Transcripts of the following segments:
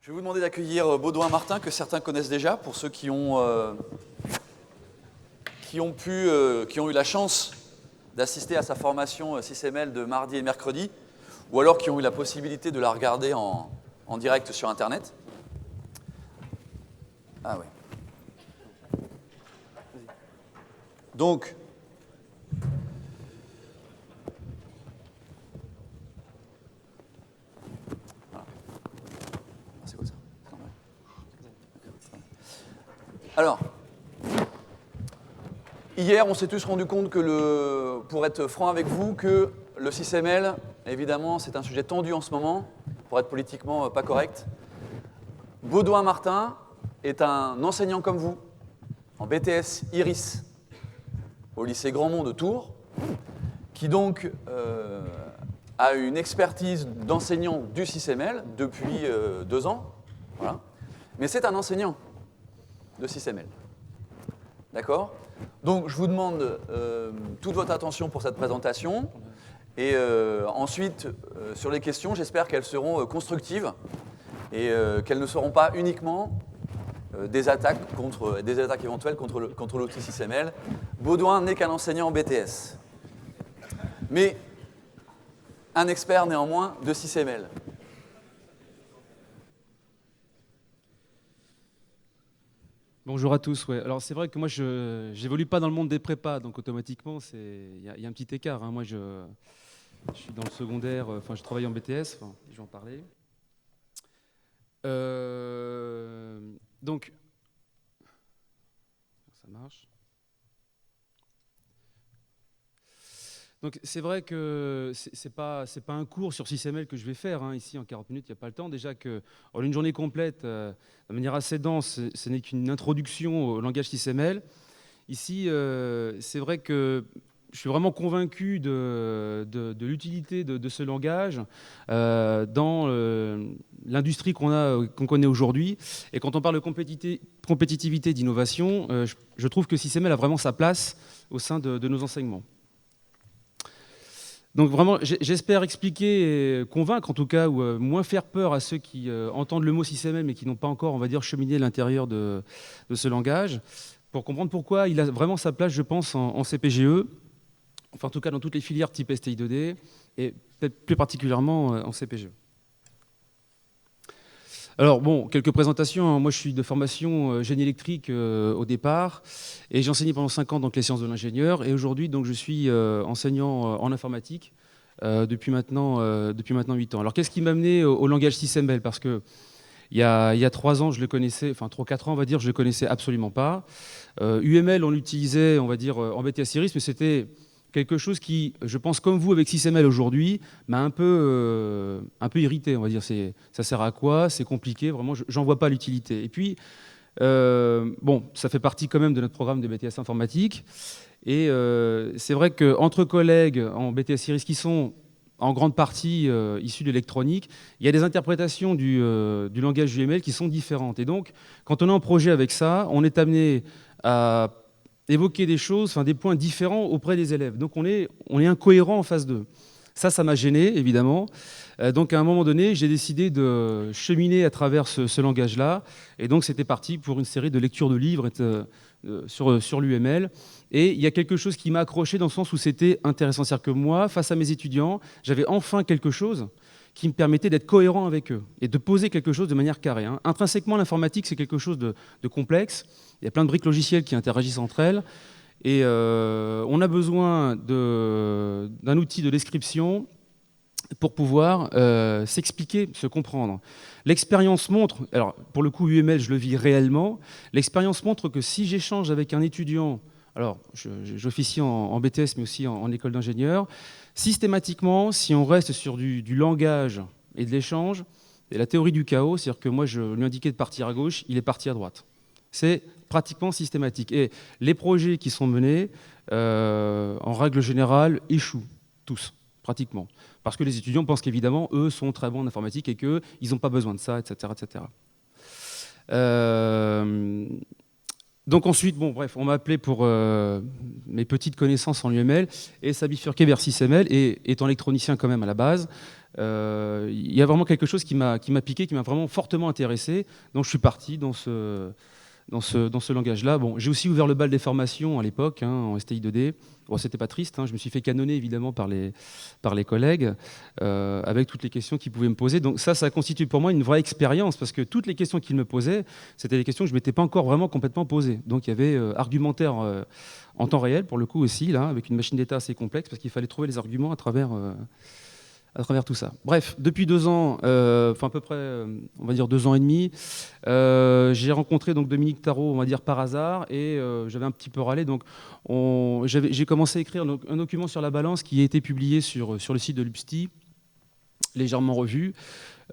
Je vais vous demander d'accueillir Baudouin Martin, que certains connaissent déjà, pour ceux qui ont eu la chance d'assister à sa formation SysML de mardi et mercredi, ou alors qui ont eu la possibilité de la regarder en direct sur Internet. Ah oui. Donc, c'est quoi ça? Alors, hier, on s'est tous rendu compte que, pour être franc avec vous, que le SysML, évidemment, c'est un sujet tendu en ce moment, pour être politiquement pas correct. Baudouin Martin est un enseignant comme vous, en BTS Iris, au lycée Grandmont de Tours, qui donc a une expertise d'enseignant du SysML depuis 2 ans. Voilà. Mais c'est un enseignant de SysML. D'accord ? Donc, je vous demande toute votre attention pour cette présentation. Et ensuite, sur les questions, j'espère qu'elles seront constructives et qu'elles ne seront pas uniquement des attaques éventuelles contre l'outil SysML. Baudouin n'est qu'un enseignant en BTS, mais un expert néanmoins de SysML. Bonjour à tous. Ouais. Alors c'est vrai que moi je n'évolue pas dans le monde des prépas, donc automatiquement il y a un petit écart. Hein. Moi je suis dans le secondaire, je travaille en BTS, je vais en parler. Donc ça marche. Donc c'est vrai que c'est pas un cours sur SysML que je vais faire ici en 40 minutes, il n'y a pas le temps. Déjà qu'en une journée complète, de manière assez dense, ce n'est qu'une introduction au langage SysML. Ici, c'est vrai que je suis vraiment convaincu de l'utilité de ce langage dans l'industrie qu'on connaît aujourd'hui. Et quand on parle de compétitivité, d'innovation, je trouve que SysML a vraiment sa place au sein de nos enseignements. Donc vraiment, j'espère expliquer et convaincre en tout cas, ou moins faire peur à ceux qui entendent le mot SysML mais qui n'ont pas encore, on va dire, cheminé à l'intérieur de ce langage, pour comprendre pourquoi il a vraiment sa place, je pense, en CPGE, enfin en tout cas dans toutes les filières type STI2D, et peut-être plus particulièrement en CPGE. Alors bon, quelques présentations. Moi je suis de formation génie électrique au départ, et j'ai enseigné pendant 5 ans donc les sciences de l'ingénieur, et aujourd'hui donc je suis enseignant en informatique depuis maintenant 8 ans. Alors qu'est-ce qui m'a amené au langage SysML? Parce que il y a 3 ans je le connaissais, enfin 3-4 ans on va dire, je le connaissais absolument pas. UML on l'utilisait, on va dire en BTS Iris, mais c'était quelque chose qui, je pense, comme vous avec SysML aujourd'hui, m'a un peu irrité, on va dire. Ça sert à quoi? C'est compliqué, vraiment, j'en vois pas l'utilité. Et puis, bon, ça fait partie quand même de notre programme de BTS informatique. Et c'est vrai qu'entre collègues en BTS Iris qui sont en grande partie issus de l'électronique, il y a des interprétations du langage UML qui sont différentes. Et donc, quand on est en projet avec ça, on est amené à évoquer des choses, des points différents auprès des élèves. Donc on est incohérent en face d'eux. Ça m'a gêné, évidemment. Donc à un moment donné, j'ai décidé de cheminer à travers ce langage-là. Et donc c'était parti pour une série de lectures de livres sur l'UML. Et il y a quelque chose qui m'a accroché dans le sens où c'était intéressant. C'est-à-dire que moi, face à mes étudiants, j'avais enfin quelque chose qui me permettait d'être cohérent avec eux et de poser quelque chose de manière carrée. Intrinsèquement, l'informatique, c'est quelque chose de complexe. Il y a plein de briques logicielles qui interagissent entre elles. Et on a besoin d'un outil de description pour pouvoir s'expliquer, se comprendre. L'expérience montre, alors pour le coup UML, je le vis réellement, l'expérience montre que si j'échange avec un étudiant, alors j'officie en BTS mais aussi en école d'ingénieur, systématiquement, si on reste sur du langage et de l'échange, et la théorie du chaos, c'est-à-dire que moi je lui indiquais de partir à gauche, il est parti à droite. C'est pratiquement systématique. Et les projets qui sont menés, en règle générale, échouent, tous, pratiquement. Parce que les étudiants pensent qu'évidemment, eux sont très bons en informatique et qu'ils n'ont pas besoin de ça, etc. etc. Donc ensuite, bon, bref, on m'a appelé pour mes petites connaissances en UML et ça bifurquait vers SysML. Et étant électronicien quand même à la base, Il y a vraiment quelque chose qui m'a piqué, qui m'a vraiment fortement intéressé. Donc je suis parti dans ce langage-là. Bon, j'ai aussi ouvert le bal des formations à l'époque, hein, en STI 2D. Bon, c'était pas triste, hein, je me suis fait canonner évidemment par les collègues, avec toutes les questions qu'ils pouvaient me poser. Donc ça constitue pour moi une vraie expérience, parce que toutes les questions qu'ils me posaient, c'était des questions que je ne m'étais pas encore vraiment complètement posées. Donc il y avait argumentaire en temps réel, pour le coup aussi, là, avec une machine d'état assez complexe, parce qu'il fallait trouver les arguments à travers tout ça. Bref, depuis 2 ans, enfin à peu près, on va dire 2 ans et demi, j'ai rencontré donc Dominique Tarot, on va dire par hasard, et j'avais un petit peu râlé. Donc j'ai commencé à écrire un document sur la balance qui a été publié sur le site de l'UPSTI, légèrement revu.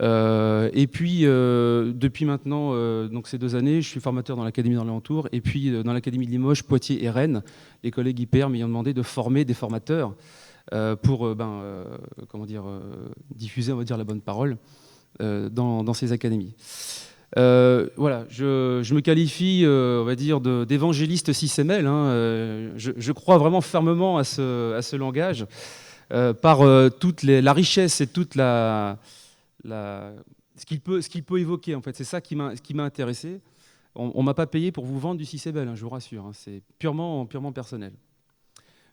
Et puis, depuis maintenant, donc ces 2 années, je suis formateur dans l'académie dans l'entour, et puis dans l'académie de Limoges, Poitiers et Rennes, les collègues hyper m'ayant demandé de former des formateurs pour comment dire, diffuser, on va dire, la bonne parole dans ces académies. Voilà, je me qualifie, on va dire, d'évangéliste SysML. Hein, je crois vraiment fermement à ce langage, par toute la richesse et toute ce qu'il peut évoquer. En fait, c'est ça qui m'a intéressé. On ne m'a pas payé pour vous vendre du SysML, hein, je vous rassure. Hein, c'est purement personnel.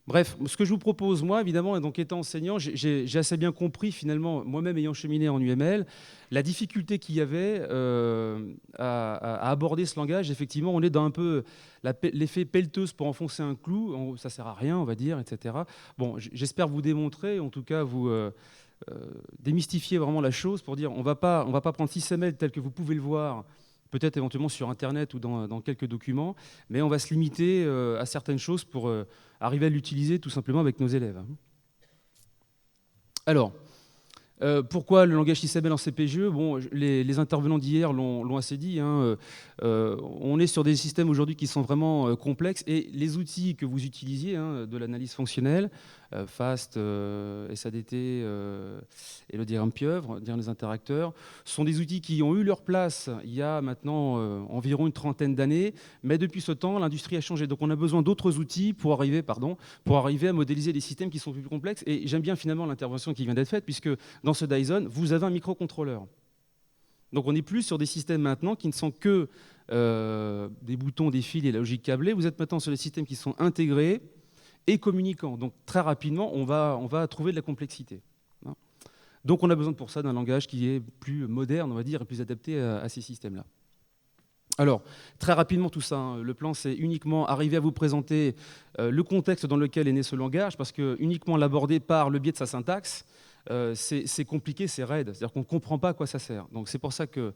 Bref, ce que je vous propose, moi, évidemment, donc étant enseignant, j'ai assez bien compris, finalement, moi-même ayant cheminé en UML, la difficulté qu'il y avait à aborder ce langage. Effectivement, on est dans un peu l'effet pelleteuse pour enfoncer un clou. Ça ne sert à rien, on va dire, etc. Bon, j'espère vous démontrer, en tout cas, vous démystifier vraiment la chose pour dire on va pas prendre SysML tel que vous pouvez le voir, peut-être éventuellement sur Internet ou dans quelques documents, mais on va se limiter à certaines choses pour arriver à l'utiliser tout simplement avec nos élèves. Alors, pourquoi le langage SysML en CPGE? Bon, les intervenants d'hier l'ont assez dit. Hein, on est sur des systèmes aujourd'hui qui sont vraiment complexes, et les outils que vous utilisiez, hein, de l'analyse fonctionnelle, FAST, SADT et le diagramme pieuvre, dire les interacteurs, sont des outils qui ont eu leur place il y a maintenant environ une trentaine d'années, mais depuis ce temps, l'industrie a changé. Donc on a besoin d'autres outils pour arriver à modéliser des systèmes qui sont plus complexes. Et j'aime bien finalement l'intervention qui vient d'être faite, puisque dans ce Dyson, vous avez un microcontrôleur. Donc on n'est plus sur des systèmes maintenant qui ne sont que des boutons, des fils et la logique câblée. Vous êtes maintenant sur des systèmes qui sont intégrés et communicants. Donc très rapidement, on va trouver de la complexité. Donc on a besoin pour ça d'un langage qui est plus moderne, on va dire, et plus adapté à ces systèmes-là. Alors, très rapidement tout ça, hein, le plan, c'est uniquement arriver à vous présenter le contexte dans lequel est né ce langage, parce que uniquement l'aborder par le biais de sa syntaxe, c'est compliqué, c'est raide, c'est-à-dire qu'on ne comprend pas à quoi ça sert. Donc c'est pour ça que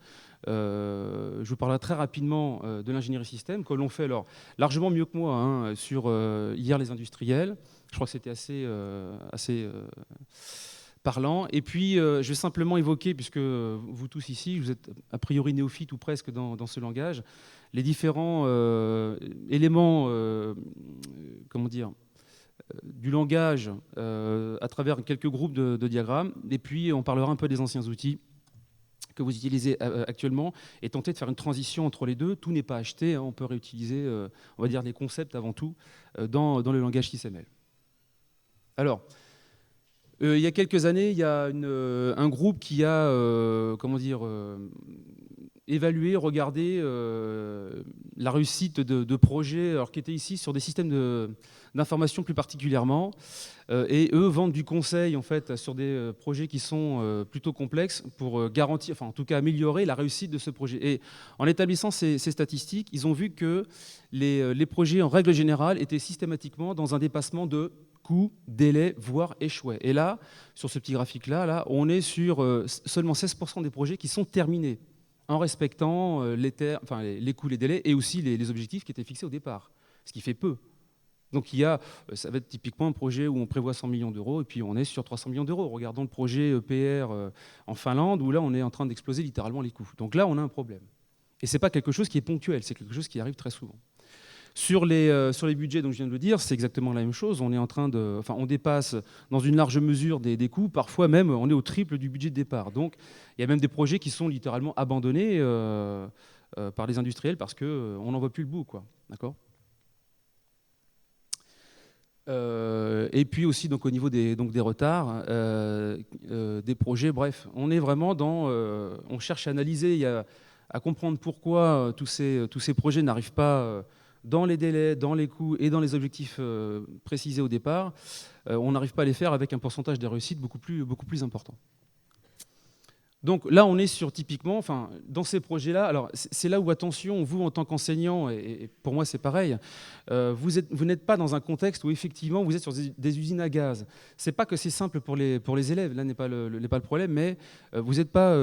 je vous parlerai très rapidement de l'ingénierie système, que l'on fait alors largement mieux que moi, hein, sur hier les industriels. Je crois que c'était assez parlant. Et puis je vais simplement évoquer, puisque vous tous ici, vous êtes a priori néophytes ou presque dans ce langage, les différents éléments, comment dire, du langage à travers quelques groupes de diagrammes, et puis on parlera un peu des anciens outils que vous utilisez actuellement, et tenter de faire une transition entre les deux. Tout n'est pas acheté, hein, on peut réutiliser, on va dire, les concepts avant tout dans le langage SysML. Alors, il y a quelques années, il y a un groupe qui a évalué, regardé la réussite de projets, alors, qui étaient ici sur des systèmes d'information plus particulièrement, et eux vendent du conseil en fait sur des projets qui sont plutôt complexes pour garantir, enfin en tout cas améliorer la réussite de ce projet. Et en établissant ces statistiques, ils ont vu que les projets en règle générale étaient systématiquement dans un dépassement de coût, délai, voire échouaient. Et là, sur ce petit graphique-là, on est sur seulement 16% des projets qui sont terminés en respectant les coûts, les délais et aussi les objectifs qui étaient fixés au départ, ce qui fait peu. Donc ça va être typiquement un projet où on prévoit 100 millions d'euros et puis on est sur 300 millions d'euros. Regardons le projet EPR en Finlande, où là on est en train d'exploser littéralement les coûts. Donc là on a un problème. Et ce n'est pas quelque chose qui est ponctuel, c'est quelque chose qui arrive très souvent. Sur les budgets, donc je viens de le dire, c'est exactement la même chose. On dépasse dans une large mesure des coûts. Parfois même, on est au triple du budget de départ. Donc, il y a même des projets qui sont littéralement abandonnés par les industriels parce qu'on n'en voit plus le bout, quoi. D'accord ? Et puis aussi donc, au niveau des retards, des projets, bref, on est vraiment dans... on cherche à analyser, à comprendre pourquoi tous ces projets n'arrivent pas dans les délais, dans les coûts et dans les objectifs précisés au départ. On n'arrive pas à les faire avec un pourcentage de réussite beaucoup plus important. Donc là, on est sur typiquement, enfin, dans ces projets-là, alors c'est là où, attention, vous en tant qu'enseignant, et pour moi c'est pareil, vous n'êtes pas dans un contexte où effectivement vous êtes sur des usines à gaz. C'est pas que c'est simple pour les élèves, là n'est pas le problème, mais vous n'êtes pas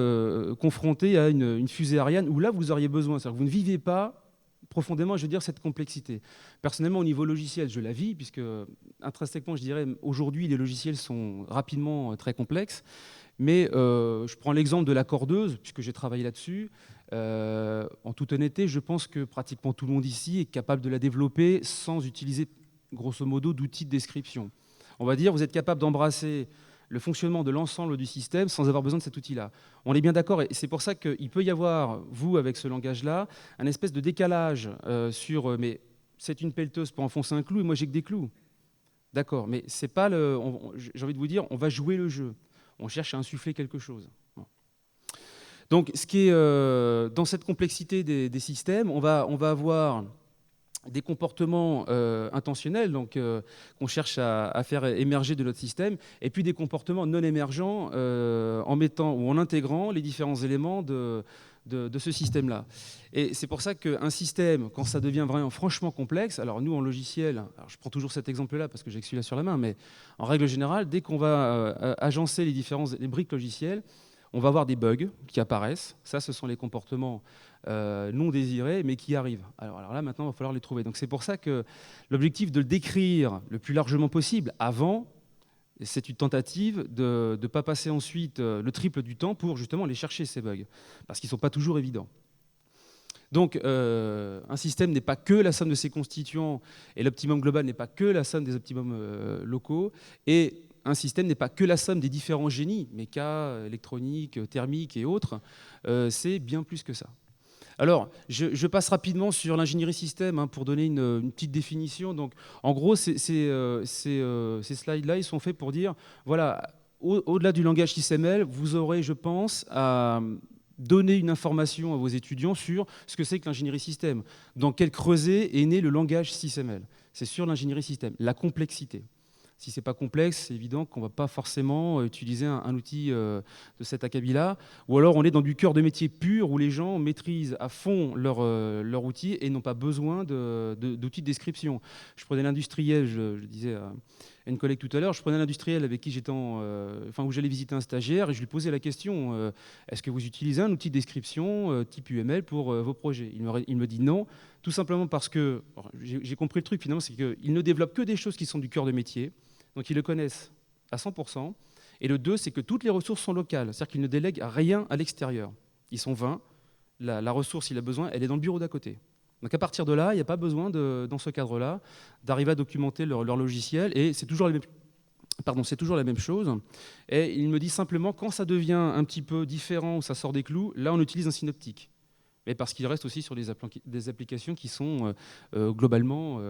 confronté à une fusée Ariane où là vous auriez besoin, c'est-à-dire que vous ne vivez pas profondément, je veux dire, cette complexité. Personnellement, au niveau logiciel, je la vis, puisque intrinsèquement, je dirais, aujourd'hui, les logiciels sont rapidement très complexes. Mais je prends l'exemple de la cordeuse, puisque j'ai travaillé là-dessus. En toute honnêteté, je pense que pratiquement tout le monde ici est capable de la développer sans utiliser, grosso modo, d'outils de description. On va dire, vous êtes capable d'embrasser le fonctionnement de l'ensemble du système sans avoir besoin de cet outil-là. On est bien d'accord, et c'est pour ça qu'il peut y avoir, vous, avec ce langage-là, un espèce de décalage sur mais c'est une pelleteuse pour enfoncer un clou, et moi j'ai que des clous. D'accord, mais c'est pas le... j'ai envie de vous dire, on va jouer le jeu. On cherche à insuffler quelque chose. Donc, ce qui est dans cette complexité des systèmes, on va avoir des comportements intentionnels, donc qu'on cherche à faire émerger de notre système, et puis des comportements non émergents en mettant ou en intégrant les différents éléments de ce système-là. Et c'est pour ça qu'un système, quand ça devient vraiment franchement complexe, alors nous en logiciel, alors je prends toujours cet exemple-là parce que j'ai celui-là sur la main, mais en règle générale, dès qu'on va agencer les briques logicielles, on va avoir des bugs qui apparaissent. Ça, ce sont les comportements non désirés, mais qui arrivent. Alors là, maintenant, il va falloir les trouver. Donc c'est pour ça que l'objectif de le décrire le plus largement possible avant, c'est une tentative de ne pas passer ensuite le triple du temps pour justement aller chercher ces bugs, parce qu'ils ne sont pas toujours évidents. Donc un système n'est pas que la somme de ses constituants, et l'optimum global n'est pas que la somme des optimums locaux, et un système n'est pas que la somme des différents génies, méca, électronique, thermique et autres, c'est bien plus que ça. Alors, je passe rapidement sur l'ingénierie système pour donner une petite définition. Donc, en gros, ces slides-là, ils sont faits pour dire, voilà, au-delà du langage XML, vous aurez, je pense, à donner une information à vos étudiants sur ce que c'est que l'ingénierie système. Dans quel creuset est né le langage XML? C'est sur l'ingénierie système, la complexité. Si ce n'est pas complexe, c'est évident qu'on ne va pas forcément utiliser un outil de cet acabit-là. Ou alors on est dans du cœur de métier pur où les gens maîtrisent à fond leur outil et n'ont pas besoin d'outils de description. Je prenais l'industriel, je disais à une collègue tout à l'heure, je prenais l'industriel avec qui j'étais où j'allais visiter un stagiaire et je lui posais la question est-ce que vous utilisez un outil de description type UML pour vos projets? Il me dit non, tout simplement parce que, j'ai compris le truc finalement, c'est qu'il ne développe que des choses qui sont du cœur de métier. Donc ils le connaissent à 100%. Et le 2, c'est que toutes les ressources sont locales, c'est-à-dire qu'ils ne délèguent rien à l'extérieur. Ils sont 20, la ressource, s'il a besoin, elle est dans le bureau d'à côté. Donc à partir de là, il n'y a pas besoin, dans ce cadre-là, d'arriver à documenter leur logiciel, et c'est toujours la même chose. Et il me dit simplement, quand ça devient un petit peu différent, ou ça sort des clous, là on utilise un synoptique. Mais parce qu'il reste aussi sur des applications qui sont globalement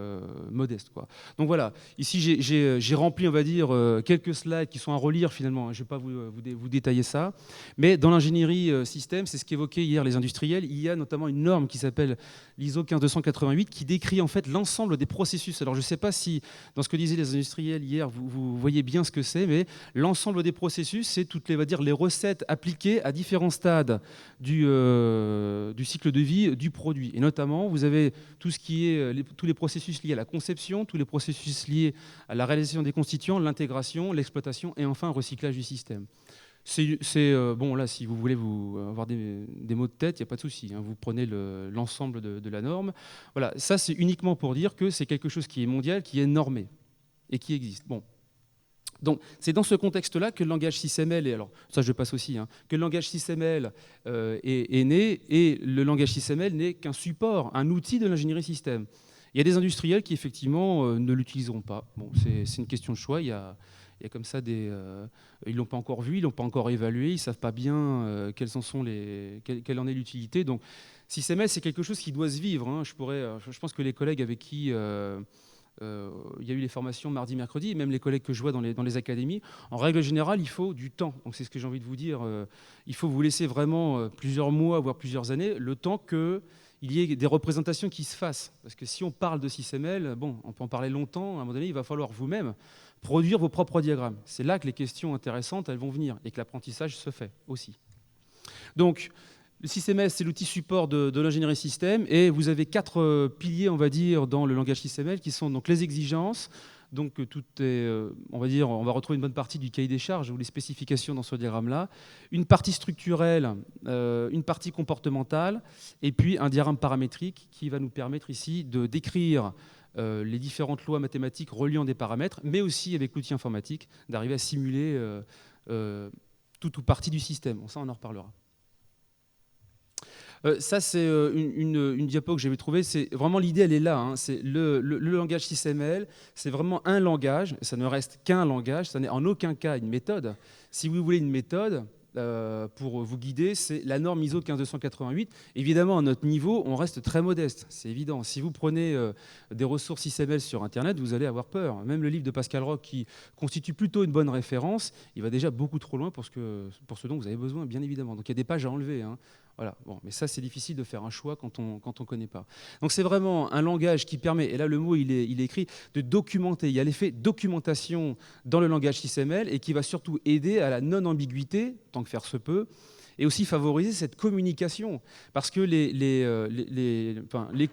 modestes, quoi. Donc voilà, ici j'ai rempli, on va dire, quelques slides qui sont à relire finalement, je ne vais pas vous détailler ça, mais dans l'ingénierie système, c'est ce qu'évoquaient hier les industriels, il y a notamment une norme qui s'appelle l'ISO 15288 qui décrit en fait l'ensemble des processus. Alors je ne sais pas si dans ce que disaient les industriels hier, vous voyez bien ce que c'est, mais l'ensemble des processus, c'est toutes les, on va dire, les recettes appliquées à différents stades du cycle de vie du produit. Et notamment, vous avez tout ce qui est tous les processus liés à la conception, tous les processus liés à la réalisation des constituants, l'intégration, l'exploitation et enfin un recyclage du système. Bon, là, si vous voulez avoir des mots de tête, il n'y a pas de souci. Vous prenez l'ensemble de la norme. Voilà, ça, c'est uniquement pour dire que c'est quelque chose qui est mondial, qui est normé et qui existe. Bon. Donc, c'est dans ce contexte-là que le langage SysML, et alors ça je passe aussi, que le langage SysML est né, et le langage SysML n'est qu'un support, un outil de l'ingénierie système. Il y a des industriels qui effectivement ne l'utiliseront pas. Bon, c'est une question de choix. Il y a comme ça ils ne l'ont pas encore vu, ils ne l'ont pas encore évalué, ils ne savent pas bien quelle en est l'utilité. Donc, SysML, c'est quelque chose qui doit se vivre. Je pense que les collègues avec qui il y a eu les formations mardi, mercredi, et même les collègues que je vois dans les académies. En règle générale, il faut du temps. Donc c'est ce que j'ai envie de vous dire. Il faut vous laisser vraiment plusieurs mois, voire plusieurs années, le temps qu'il y ait des représentations qui se fassent. Parce que si on parle de SysML, bon, on peut en parler longtemps. À un moment donné, il va falloir vous-même produire vos propres diagrammes. C'est là que les questions intéressantes, elles vont venir, et que l'apprentissage se fait aussi. Donc, le SysML, c'est l'outil support de l'ingénierie système, et vous avez 4 piliers, on va dire, dans le langage SysML, qui sont donc les exigences. Donc tout est, on va dire, on va retrouver une bonne partie du cahier des charges ou les spécifications dans ce diagramme-là, une partie structurelle, une partie comportementale, et puis un diagramme paramétrique qui va nous permettre ici de décrire les différentes lois mathématiques reliant des paramètres, mais aussi avec l'outil informatique, d'arriver à simuler tout ou partie du système. Bon, ça, on en reparlera. Ça, c'est une diapo que j'avais trouvée. C'est vraiment l'idée, elle est là. Hein. C'est le langage SysML, c'est vraiment un langage. Ça ne reste qu'un langage. Ça n'est en aucun cas une méthode. Si vous voulez une méthode pour vous guider, c'est la norme ISO 15288. Évidemment, à notre niveau, on reste très modeste. C'est évident. Si vous prenez des ressources SysML sur Internet, vous allez avoir peur. Même le livre de Pascal Roch, qui constitue plutôt une bonne référence, il va déjà beaucoup trop loin pour ce dont vous avez besoin, bien évidemment. Donc il y a des pages à enlever. Hein. Voilà. Bon, mais ça, c'est difficile de faire un choix quand on connaît pas. Donc c'est vraiment un langage qui permet, et là le mot il est écrit, de documenter. Il y a l'effet documentation dans le langage SysML et qui va surtout aider à la non-ambiguïté, tant que faire se peut, et aussi favoriser cette communication. Parce que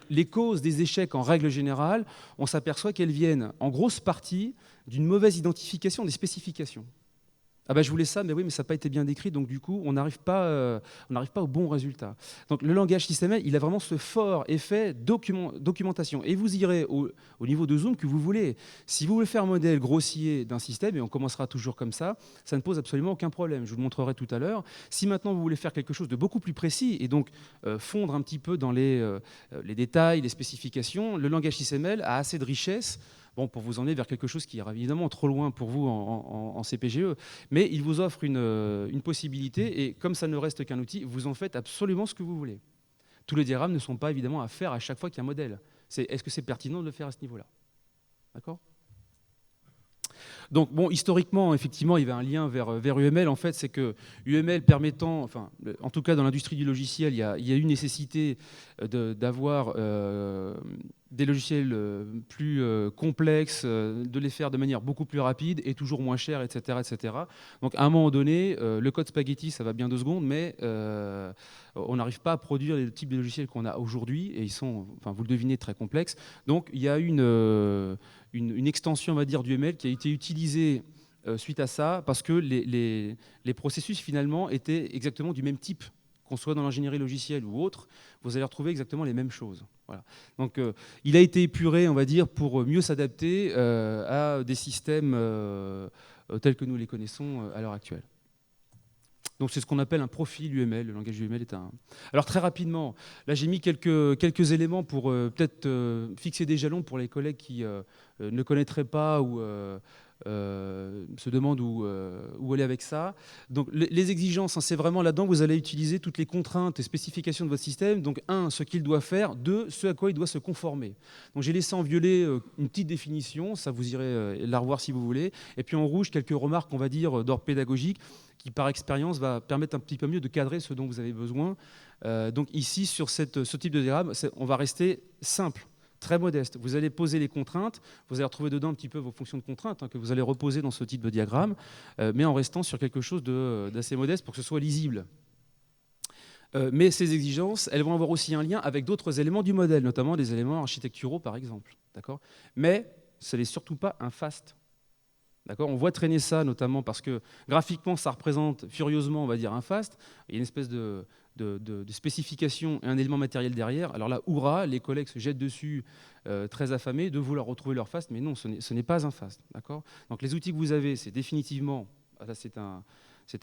les causes des échecs en règle générale, on s'aperçoit qu'elles viennent en grosse partie d'une mauvaise identification des spécifications. Ah ben je voulais ça, mais oui, mais ça n'a pas été bien décrit, donc du coup, on n'arrive pas au bon résultat. Donc le langage SysML, il a vraiment ce fort effet documentation. Et vous irez au niveau de zoom que vous voulez. Si vous voulez faire un modèle grossier d'un système, et on commencera toujours comme ça ne pose absolument aucun problème. Je vous le montrerai tout à l'heure. Si maintenant vous voulez faire quelque chose de beaucoup plus précis, et donc fondre un petit peu dans les détails, les spécifications, le langage SysML a assez de richesse pour vous emmener vers quelque chose qui ira évidemment trop loin pour vous en CPGE, mais il vous offre une possibilité, et comme ça ne reste qu'un outil, vous en faites absolument ce que vous voulez. Tous les diagrammes ne sont pas évidemment à faire à chaque fois qu'il y a un modèle. Est-ce que c'est pertinent de le faire à ce niveau-là? D'accord ? Donc, bon, historiquement, effectivement, il y avait un lien vers UML. En fait, c'est que UML permettant, enfin, en tout cas dans l'industrie du logiciel, il y a une nécessité d'avoir des logiciels plus complexes, de les faire de manière beaucoup plus rapide et toujours moins chère, etc., etc. Donc, à un moment donné, le code spaghetti, ça va bien 2 secondes, mais on n'arrive pas à produire les types de logiciels qu'on a aujourd'hui, et ils sont, enfin, vous le devinez, très complexes. Donc, il y a une extension, on va dire, du UML qui a été utilisée suite à ça, parce que les processus, finalement, étaient exactement du même type. Qu'on soit dans l'ingénierie logicielle ou autre, vous allez retrouver exactement les mêmes choses. Voilà. Donc, il a été épuré, on va dire, pour mieux s'adapter à des systèmes tels que nous les connaissons à l'heure actuelle. Donc, c'est ce qu'on appelle un profil UML. Le langage UML est un... Alors, très rapidement, là, j'ai mis quelques éléments pour peut-être fixer des jalons pour les collègues qui ne connaîtraient pas ou se demandent où aller avec ça. Donc, les exigences, hein, c'est vraiment là-dedans que vous allez utiliser toutes les contraintes et spécifications de votre système. Donc, 1, ce qu'il doit faire. 2, ce à quoi il doit se conformer. Donc, j'ai laissé en violet une petite définition. Ça, vous irez la revoir si vous voulez. Et puis, en rouge, quelques remarques, on va dire, d'ordre pédagogique, qui par expérience va permettre un petit peu mieux de cadrer ce dont vous avez besoin. Donc ici, sur ce type de diagramme, on va rester simple, très modeste. Vous allez poser les contraintes, vous allez retrouver dedans un petit peu vos fonctions de contraintes que vous allez reposer dans ce type de diagramme, mais en restant sur quelque chose d'assez modeste pour que ce soit lisible. Mais ces exigences, elles vont avoir aussi un lien avec d'autres éléments du modèle, notamment des éléments architecturaux par exemple. D'accord ? Mais ce n'est surtout pas un FAST. On voit traîner ça notamment parce que graphiquement ça représente furieusement, on va dire, un FAST. Il y a une espèce de spécification et un élément matériel derrière. Alors là, hurrah, les collègues se jettent dessus très affamés de vouloir retrouver leur FAST, mais non, ce n'est pas un FAST. Donc les outils que vous avez, c'est définitivement, c'est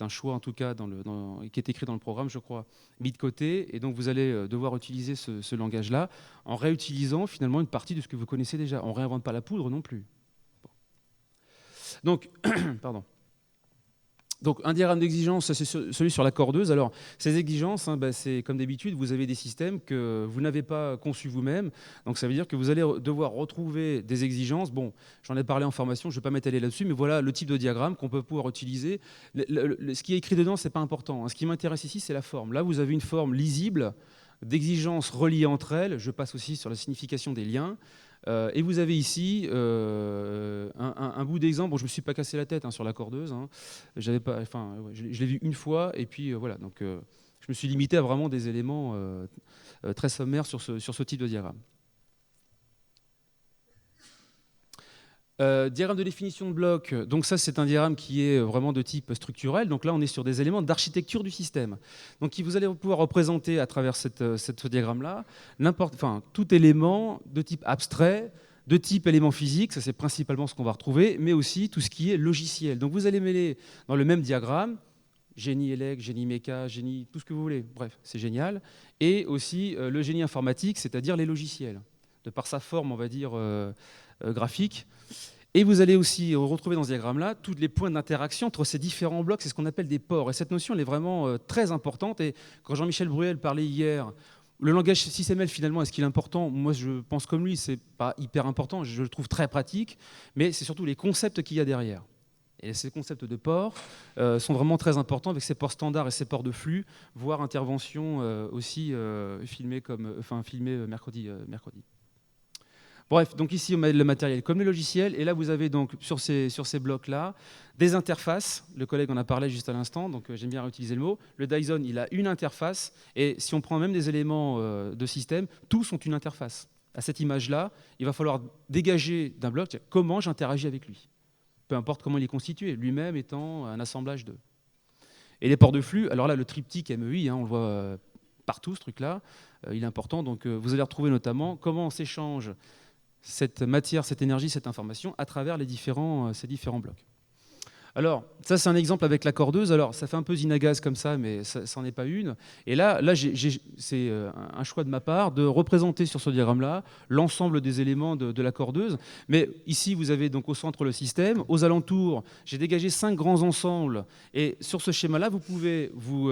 un choix en tout cas qui est écrit dans le programme, je crois, mis de côté, et donc vous allez devoir utiliser ce langage-là en réutilisant finalement une partie de ce que vous connaissez déjà. On ne réinvente pas la poudre non plus. Donc, pardon. Donc un diagramme d'exigence, c'est celui sur la cordeuse. Alors ces exigences, c'est comme d'habitude, vous avez des systèmes que vous n'avez pas conçus vous-même. Donc ça veut dire que vous allez devoir retrouver des exigences. Bon, j'en ai parlé en formation, je ne vais pas m'étaler là-dessus, mais voilà le type de diagramme qu'on peut pouvoir utiliser. Ce qui est écrit dedans, ce n'est pas important. Ce qui m'intéresse ici, c'est la forme. Là, vous avez une forme lisible d'exigences reliées entre elles. Je passe aussi sur la signification des liens. Et vous avez ici un bout d'exemple. Bon, je ne me suis pas cassé la tête sur la cordeuse. J'avais pas, enfin, je l'ai vu une fois, et puis voilà. Donc, je me suis limité à vraiment des éléments très sommaires sur ce type de diagramme. Diagramme de définition de bloc, donc ça c'est un diagramme qui est vraiment de type structurel, donc là on est sur des éléments d'architecture du système. Donc vous allez pouvoir représenter à travers ce diagramme-là tout élément de type abstrait, de type élément physique, ça c'est principalement ce qu'on va retrouver, mais aussi tout ce qui est logiciel. Donc vous allez mêler dans le même diagramme génie élect, génie méca, génie, tout ce que vous voulez, bref, c'est génial, et aussi le génie informatique, c'est-à-dire les logiciels, de par sa forme, on va dire, graphique. Et vous allez aussi retrouver dans ce diagramme-là tous les points d'interaction entre ces différents blocs, c'est ce qu'on appelle des ports. Et cette notion, elle est vraiment très importante. Et quand Jean-Michel Bruel parlait hier, le langage SysML, finalement, est-ce qu'il est important? Moi, je pense comme lui, c'est pas hyper important, je le trouve très pratique, mais c'est surtout les concepts qu'il y a derrière. Et ces concepts de ports sont vraiment très importants avec ces ports standards et ces ports de flux, voire intervention aussi filmée mercredi. Bref, donc ici on met le matériel comme le logiciel, et là vous avez donc sur ces blocs-là des interfaces. Le collègue en a parlé juste à l'instant, donc j'aime bien réutiliser le mot. Le Dyson, il a une interface, et si on prend même des éléments de système, tous sont une interface. À cette image-là, il va falloir dégager d'un bloc comment j'interagis avec lui. Peu importe comment il est constitué, lui-même étant un assemblage d'eux. Et les ports de flux, alors là le triptyque MEI, on le voit partout ce truc-là, il est important, donc vous allez retrouver notamment comment on s'échange cette matière, cette énergie, cette information à travers ces différents blocs. Alors, ça c'est un exemple avec la cordeuse. Alors, ça fait un peu zinagaz comme ça, mais ça n'en est pas une. Et là c'est un choix de ma part de représenter sur ce diagramme-là l'ensemble des éléments de la cordeuse. Mais ici, vous avez donc au centre le système. Aux alentours, j'ai dégagé 5 grands ensembles. Et sur ce schéma-là, vous pouvez vous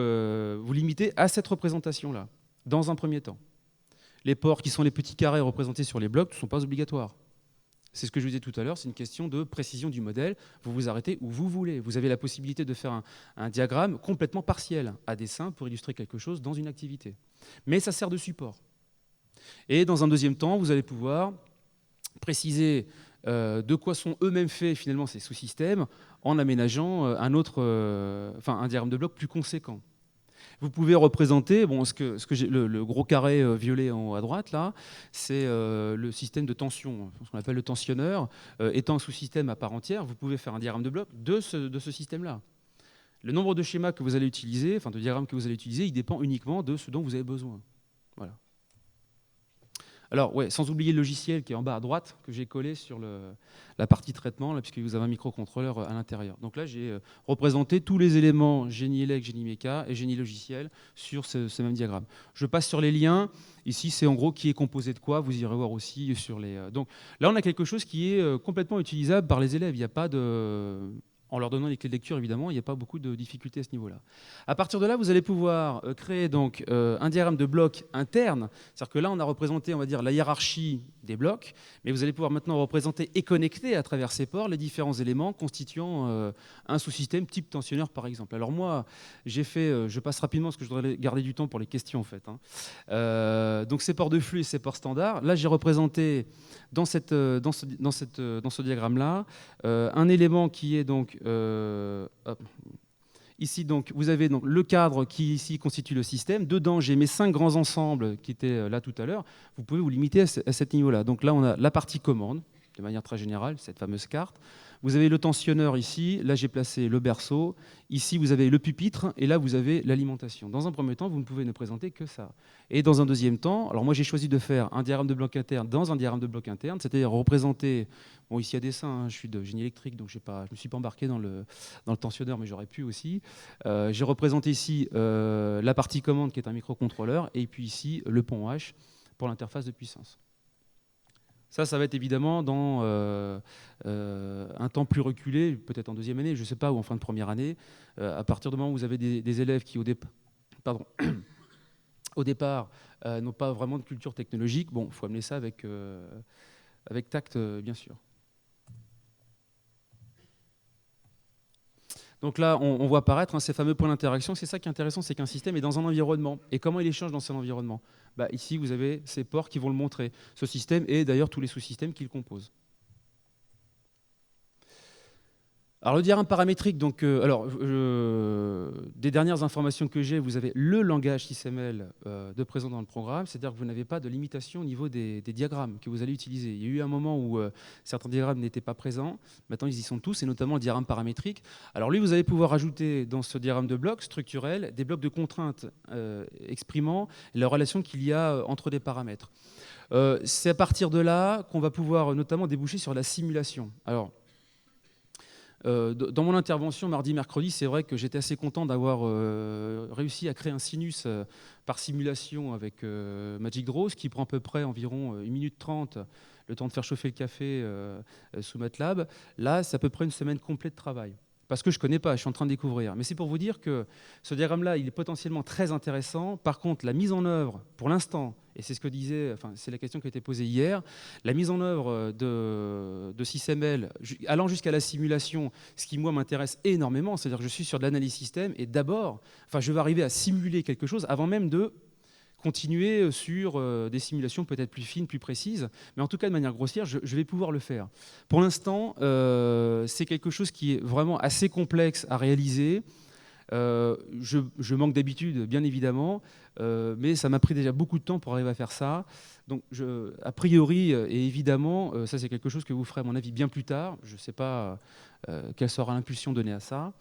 limiter à cette représentation-là, dans un premier temps. Les ports qui sont les petits carrés représentés sur les blocs ne sont pas obligatoires. C'est ce que je vous disais tout à l'heure, c'est une question de précision du modèle. Vous vous arrêtez où vous voulez. Vous avez la possibilité de faire un diagramme complètement partiel, à dessin, pour illustrer quelque chose dans une activité. Mais ça sert de support. Et dans un deuxième temps, vous allez pouvoir préciser de quoi sont eux-mêmes faits finalement ces sous-systèmes en aménageant un diagramme de blocs plus conséquent. Vous pouvez représenter, le gros carré violet en haut à droite, là, c'est le système de tension, ce qu'on appelle le tensionneur. Étant un sous-système à part entière, vous pouvez faire un diagramme de bloc de ce système-là. Le nombre de schémas que vous allez utiliser, de diagrammes que vous allez utiliser, il dépend uniquement de ce dont vous avez besoin. Voilà. Alors, sans oublier le logiciel qui est en bas à droite, que j'ai collé sur la partie traitement, là, puisque vous avez un microcontrôleur à l'intérieur. Donc là, j'ai représenté tous les éléments génie élect, génie méca et génie logiciel sur ce même diagramme. Je passe sur les liens. Ici, c'est en gros qui est composé de quoi. Vous irez voir aussi sur les... Donc là, on a quelque chose qui est complètement utilisable par les élèves. Il n'y a pas de... En leur donnant les clés de lecture, évidemment, il n'y a pas beaucoup de difficultés à ce niveau-là. À partir de là, vous allez pouvoir créer donc, un diagramme de blocs interne. C'est-à-dire que là, on a représenté, on va dire, la hiérarchie des blocs, mais vous allez pouvoir maintenant représenter et connecter à travers ces ports les différents éléments constituant un sous-système type tensionneur, par exemple. Alors moi, je passe rapidement parce que je voudrais garder du temps pour les questions, en fait. Donc ces ports de flux et ces ports standards, là, j'ai représenté dans ce diagramme-là un élément qui est donc... Ici, donc, vous avez donc le cadre qui ici constitue le système. Dedans, j'ai mes 5 grands ensembles qui étaient là tout à l'heure. Vous pouvez vous limiter à ce niveau-là. Donc là, on a la partie commande, de manière très générale, cette fameuse carte. Vous avez le tensionneur ici. Là, j'ai placé le berceau. Ici, vous avez le pupitre. Et là, vous avez l'alimentation. Dans un premier temps, vous ne pouvez ne présenter que ça. Et dans un deuxième temps, alors moi, j'ai choisi de faire un diagramme de bloc interne dans un diagramme de bloc interne, c'est-à-dire représenter... Bon, ici, à dessin, je suis de génie électrique, donc je ne me suis pas embarqué dans le tensionneur, mais j'aurais pu aussi. J'ai représenté ici la partie commande, qui est un microcontrôleur, et puis ici, le pont H pour l'interface de puissance. Ça va être évidemment dans un temps plus reculé, peut-être en deuxième année, je ne sais pas, ou en fin de première année, à partir du moment où vous avez des élèves qui, au départ, n'ont pas vraiment de culture technologique. Bon, il faut amener ça avec tact, bien sûr. Donc là, on voit apparaître ces fameux points d'interaction. C'est ça qui est intéressant, c'est qu'un système est dans un environnement. Et comment il échange dans cet environnement? Ici, vous avez ces ports qui vont le montrer. Ce système et d'ailleurs tous les sous-systèmes qui le composent. Alors le diagramme paramétrique, donc, des dernières informations que j'ai, vous avez le langage XML de présent dans le programme, c'est-à-dire que vous n'avez pas de limitation au niveau des diagrammes que vous allez utiliser. Il y a eu un moment où certains diagrammes n'étaient pas présents, maintenant ils y sont tous, et notamment le diagramme paramétrique. Alors lui, vous allez pouvoir ajouter dans ce diagramme de blocs structurels des blocs de contraintes exprimant la relation qu'il y a entre des paramètres. C'est à partir de là qu'on va pouvoir notamment déboucher sur la simulation. Alors, dans mon intervention mardi-mercredi, c'est vrai que j'étais assez content d'avoir réussi à créer un sinus par simulation avec Magic Draw, ce qui prend à peu près environ 1 minute 30, le temps de faire chauffer le café sous MATLAB. Là, c'est à peu près une semaine complète de travail. Parce que je ne connais pas, je suis en train de découvrir. Mais c'est pour vous dire que ce diagramme-là, il est potentiellement très intéressant. Par contre, la mise en œuvre, pour l'instant, et c'est ce que disait, c'est la question qui a été posée hier, la mise en œuvre de SysML, allant jusqu'à la simulation, ce qui, moi, m'intéresse énormément, c'est-à-dire que je suis sur de l'analyse système, et d'abord, je vais arriver à simuler quelque chose avant même de continuer sur des simulations peut-être plus fines, plus précises, mais en tout cas de manière grossière, je vais pouvoir le faire. Pour l'instant, c'est quelque chose qui est vraiment assez complexe à réaliser. Je manque d'habitude, bien évidemment, mais ça m'a pris déjà beaucoup de temps pour arriver à faire ça. Donc, a priori, et évidemment, ça c'est quelque chose que vous ferez à mon avis bien plus tard. Je ne sais pas quelle sera l'impulsion donnée à ça.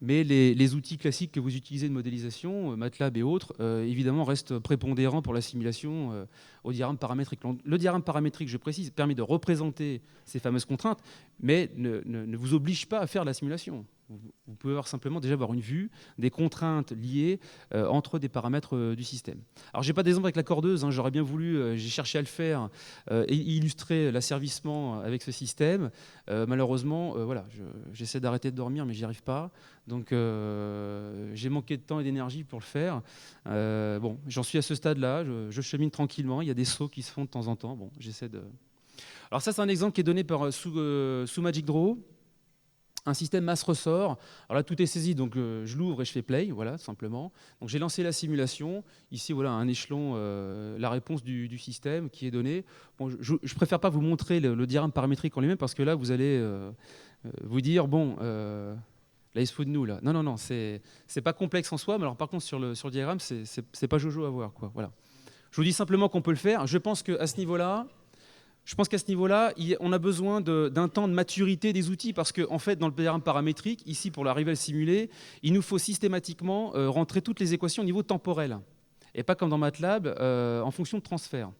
Mais les outils classiques que vous utilisez de modélisation, MATLAB et autres, évidemment, restent prépondérants pour la simulation au diagramme paramétrique. Le diagramme paramétrique, je précise, permet de représenter ces fameuses contraintes, mais ne vous oblige pas à faire la simulation. Vous pouvez simplement déjà avoir une vue des contraintes liées entre des paramètres du système. Alors, je n'ai pas d'exemple avec la cordeuse, j'aurais bien voulu, j'ai cherché à le faire et illustrer l'asservissement avec ce système. Malheureusement, voilà, j'essaie d'arrêter de dormir, mais j'y arrive pas. Donc, j'ai manqué de temps et d'énergie pour le faire. Bon, j'en suis à ce stade-là, je chemine tranquillement. Il y a des sauts qui se font de temps en temps. Bon, j'essaie de... Alors ça, c'est un exemple qui est donné sous Magic Draw. Un système masse-ressort. Alors là, tout est saisi, donc je l'ouvre et je fais play, voilà, simplement. Donc j'ai lancé la simulation. Ici, voilà, un échelon, la réponse du système qui est donnée. Bon, je ne préfère pas vous montrer le diagramme paramétrique en lui-même parce que là, vous allez vous dire, bon, là, il se fout de nous, là. Non, c'est pas complexe en soi, mais alors par contre, sur le diagramme, c'est pas jojo à voir, quoi. Voilà. Je vous dis simplement qu'on peut le faire. Je pense qu'à ce niveau-là, on a besoin d'un temps de maturité des outils parce qu'en fait, dans le diagramme paramétrique, ici, pour l'arrivée à le simuler, il nous faut systématiquement rentrer toutes les équations au niveau temporel et pas comme dans MATLAB en fonction de transfert.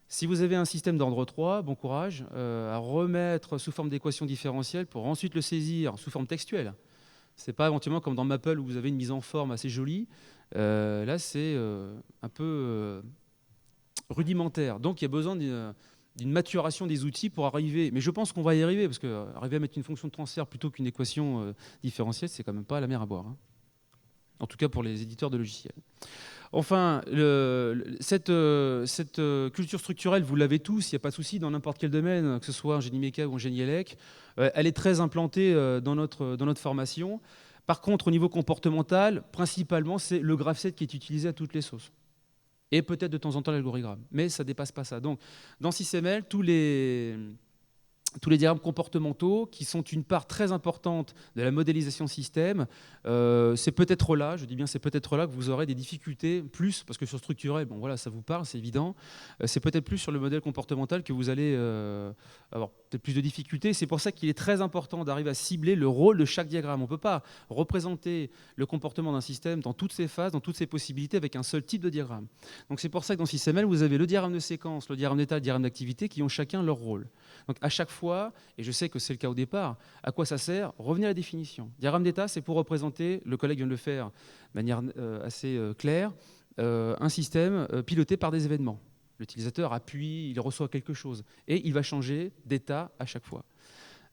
Si vous avez un système d'ordre 3, bon courage, à remettre sous forme d'équations différentielles pour ensuite le saisir sous forme textuelle. Ce n'est pas éventuellement comme dans Maple où vous avez une mise en forme assez jolie. Là, c'est un peu rudimentaire. Donc, il y a besoin d'une maturation des outils pour arriver, mais je pense qu'on va y arriver, parce qu'arriver à mettre une fonction de transfert plutôt qu'une équation différentielle, c'est quand même pas la mer à boire, en tout cas pour les éditeurs de logiciels. Enfin, cette culture structurelle, vous l'avez tous, il n'y a pas de souci dans n'importe quel domaine, que ce soit en génie méca ou en génie élec, elle est très implantée dans notre formation. Par contre, au niveau comportemental, principalement, c'est le graph-set qui est utilisé à toutes les sauces. Et peut-être de temps en temps l'algorithme, mais ça ne dépasse pas ça. Donc, dans SysML, tous les diagrammes comportementaux, qui sont une part très importante de la modélisation système, c'est peut-être là, je dis bien c'est peut-être là que vous aurez des difficultés plus, parce que sur structurel, bon voilà, ça vous parle, c'est évident, c'est peut-être plus sur le modèle comportemental que vous allez avoir peut-être plus de difficultés. C'est pour ça qu'il est très important d'arriver à cibler le rôle de chaque diagramme. On ne peut pas représenter le comportement d'un système dans toutes ses phases, dans toutes ses possibilités, avec un seul type de diagramme. Donc c'est pour ça que dans SysML, vous avez le diagramme de séquence, le diagramme d'état, le diagramme d'activité, qui ont chacun leur rôle. Donc à chaque fois, et je sais que c'est le cas au départ, à quoi ça sert? Revenez à la définition. Diagramme d'état, c'est pour représenter, le collègue vient de le faire de manière assez claire, un système piloté par des événements. L'utilisateur appuie, il reçoit quelque chose et il va changer d'état à chaque fois.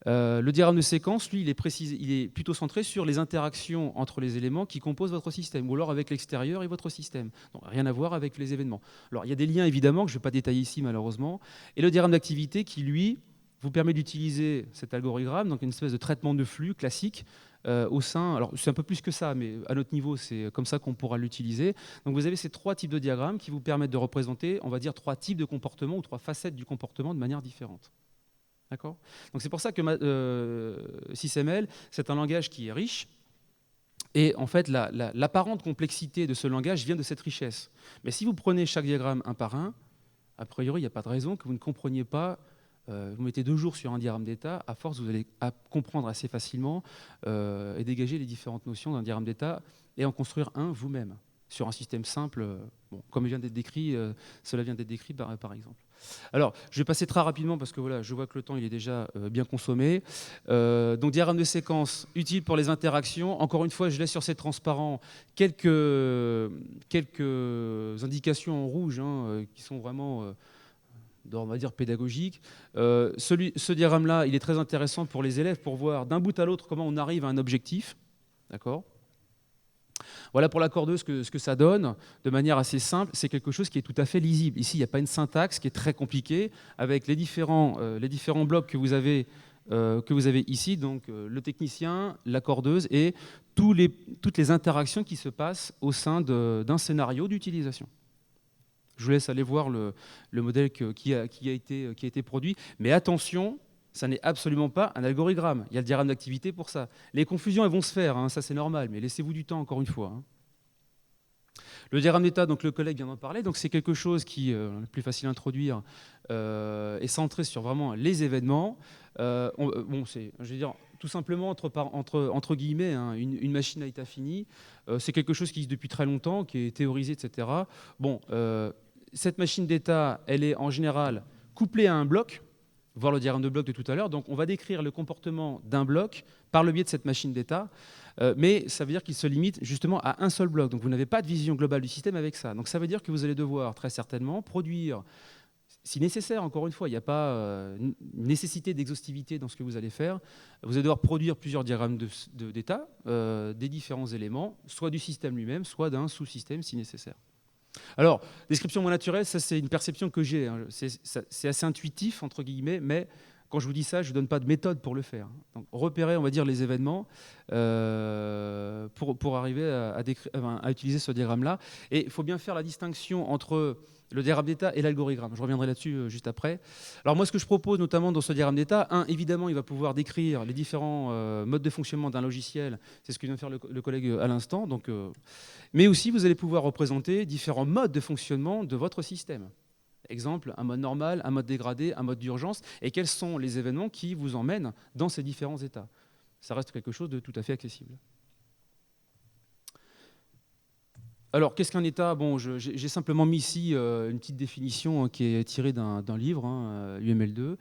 Le diagramme de séquence, lui, il est plutôt centré sur les interactions entre les éléments qui composent votre système, ou alors avec l'extérieur et votre système. Donc, rien à voir avec les événements. Alors, il y a des liens, évidemment, que je ne vais pas détailler ici, malheureusement. Et le diagramme d'activité qui, lui, vous permet d'utiliser cet algorithme, donc une espèce de traitement de flux classique, au sein, alors c'est un peu plus que ça, mais à notre niveau, c'est comme ça qu'on pourra l'utiliser. Donc vous avez ces 3 types de diagrammes qui vous permettent de représenter, on va dire, 3 types de comportements ou 3 facettes du comportement de manière différente. D'accord ? Donc c'est pour ça que SysML, c'est un langage qui est riche. Et en fait, l'apparente complexité de ce langage vient de cette richesse. Mais si vous prenez chaque diagramme un par un, a priori, il n'y a pas de raison que vous ne compreniez pas. Vous mettez 2 jours sur un diagramme d'état, à force, vous allez comprendre assez facilement et dégager les différentes notions d'un diagramme d'état et en construire un vous-même sur un système simple, comme vient d'être décrit, cela vient d'être décrit par exemple. Alors, je vais passer très rapidement parce que voilà, je vois que le temps il est déjà bien consommé. Donc, diagramme de séquence utile pour les interactions. Encore une fois, je laisse sur ces transparents quelques indications en rouge qui sont vraiment d'ordre, on va dire, pédagogique. Ce diagramme-là, il est très intéressant pour les élèves pour voir d'un bout à l'autre comment on arrive à un objectif. D'accord ? Voilà pour la cordeuse ce que ça donne, de manière assez simple. C'est quelque chose qui est tout à fait lisible. Ici, il n'y a pas une syntaxe qui est très compliquée, avec les différents blocs que vous avez ici, donc le technicien, la cordeuse et toutes les interactions qui se passent au sein d'un scénario d'utilisation. Je vous laisse aller voir le modèle qui a été produit. Mais attention, ça n'est absolument pas un algorithme. Il y a le diagramme d'activité pour ça. Les confusions, elles vont se faire, ça c'est normal, mais laissez-vous du temps encore une fois. Le diagramme d'état, donc le collègue vient d'en parler, donc c'est quelque chose qui est plus facile à introduire, est centré sur vraiment les événements. C'est, je veux dire, tout simplement entre guillemets, une machine à état fini. C'est quelque chose qui existe depuis très longtemps, qui est théorisé, etc. Cette machine d'état, elle est en général couplée à un bloc, voir le diagramme de bloc de tout à l'heure. Donc on va décrire le comportement d'un bloc par le biais de cette machine d'état, mais ça veut dire qu'il se limite justement à un seul bloc. Donc vous n'avez pas de vision globale du système avec ça. Donc ça veut dire que vous allez devoir très certainement produire, si nécessaire, encore une fois, il n'y a pas une nécessité d'exhaustivité dans ce que vous allez faire, vous allez devoir produire plusieurs diagrammes d'état, des différents éléments, soit du système lui-même, soit d'un sous-système si nécessaire. Alors, description moins naturelle, ça c'est une perception que j'ai. C'est assez intuitif, entre guillemets, mais quand je vous dis ça, je ne donne pas de méthode pour le faire. Donc, repérer, on va dire, les événements pour arriver à utiliser ce diagramme-là. Et il faut bien faire la distinction entre le diagramme d'état et l'algorithme. Je reviendrai là-dessus juste après. Alors moi, ce que je propose notamment dans ce diagramme d'état, évidemment, il va pouvoir décrire les différents modes de fonctionnement d'un logiciel. C'est ce que vient de faire le collègue à l'instant. Mais aussi, vous allez pouvoir représenter différents modes de fonctionnement de votre système. Exemple, un mode normal, un mode dégradé, un mode d'urgence, et quels sont les événements qui vous emmènent dans ces différents états. Ça reste quelque chose de tout à fait accessible. Alors, qu'est-ce qu'un état ? J'ai simplement mis ici une petite définition qui est tirée d'un livre, UML2,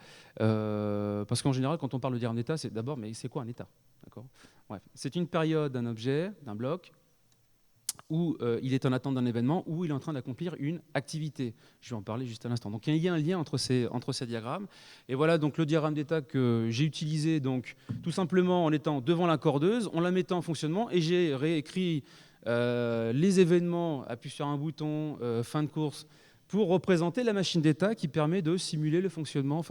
parce qu'en général, quand on parle de diagramme d'état, c'est d'abord, mais c'est quoi un état ? D'accord ? Bref, c'est une période d'un objet, d'un bloc, où il est en attente d'un événement, où il est en train d'accomplir une activité. Je vais en parler juste à l'instant. Donc il y a un lien entre ces diagrammes. Et voilà donc le diagramme d'état que j'ai utilisé donc, tout simplement en étant devant la cordeuse, en la mettant en fonctionnement, et j'ai réécrit les événements, appuyé sur un bouton, fin de course, pour représenter la machine d'état qui permet de simuler le fonctionnement,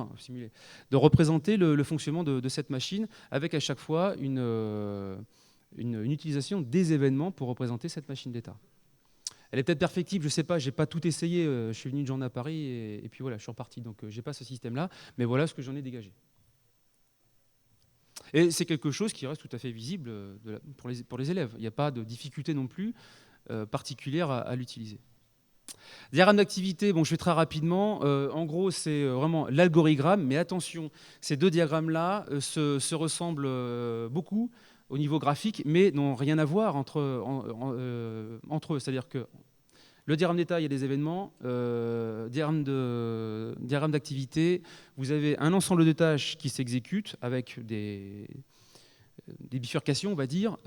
de représenter le fonctionnement de cette machine, avec à chaque fois une utilisation des événements pour représenter cette machine d'état. Elle est peut-être perfectible, je ne sais pas, je n'ai pas tout essayé, je suis venu une journée à Paris et puis voilà, je suis reparti, donc je n'ai pas ce système-là, mais voilà ce que j'en ai dégagé. Et c'est quelque chose qui reste tout à fait visible pour les élèves. Il n'y a pas de difficulté non plus particulière à l'utiliser. Diagramme d'activité, je vais très rapidement. En gros, c'est vraiment l'algorithme, mais attention, ces deux diagrammes-là se ressemblent beaucoup au niveau graphique, mais n'ont rien à voir entre eux. C'est-à-dire que le diagramme d'état, il y a des événements. Diagramme d'activité, vous avez un ensemble de tâches qui s'exécutent avec des bifurcations, on va dire.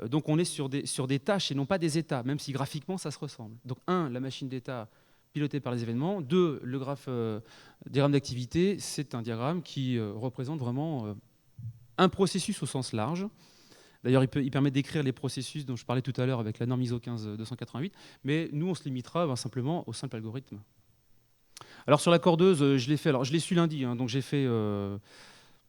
Donc on est sur des tâches et non pas des états, même si graphiquement ça se ressemble. Donc la machine d'état piloté par les événements. 2, le diagramme d'activité, c'est un diagramme qui représente vraiment un processus au sens large. D'ailleurs, il permet d'écrire les processus dont je parlais tout à l'heure avec la norme ISO 15288, mais nous, on se limitera simplement au simple algorithme. Alors sur la cordeuse, je l'ai fait. Alors je l'ai su lundi, donc j'ai fait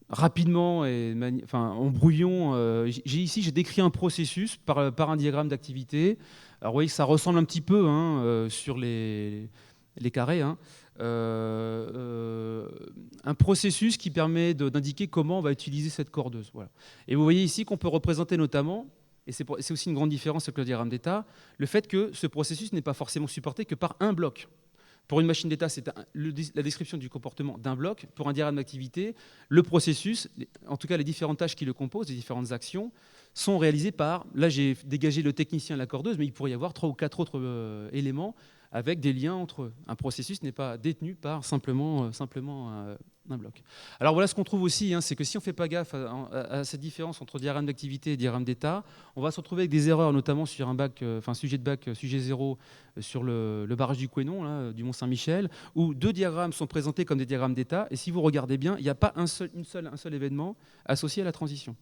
rapidement et en brouillon. J'ai décrit un processus par un diagramme d'activité. Alors vous voyez que ça ressemble un petit peu sur les carrés. Un processus qui permet d'indiquer comment on va utiliser cette cordeuse. Voilà. Et vous voyez ici qu'on peut représenter notamment, et c'est aussi une grande différence avec le diagramme d'état, le fait que ce processus n'est pas forcément supporté que par un bloc. Pour une machine d'état, c'est la description du comportement d'un bloc. Pour un diagramme d'activité, le processus, en tout cas les différentes tâches qui le composent, les différentes actions, sont réalisées par, là j'ai dégagé le technicien et la cordeuse, mais il pourrait y avoir 3 ou 4 autres éléments avec des liens entre eux. Un processus n'est pas détenu par simplement un bloc. Alors voilà ce qu'on trouve aussi, c'est que si on ne fait pas gaffe à cette différence entre diagramme d'activité et diagramme d'état, on va se retrouver avec des erreurs, notamment sur un sujet de bac, sujet 0, sur le barrage du Couesnon, là, du Mont-Saint-Michel, où 2 diagrammes sont présentés comme des diagrammes d'état, et si vous regardez bien, il n'y a pas un seul événement associé à la transition.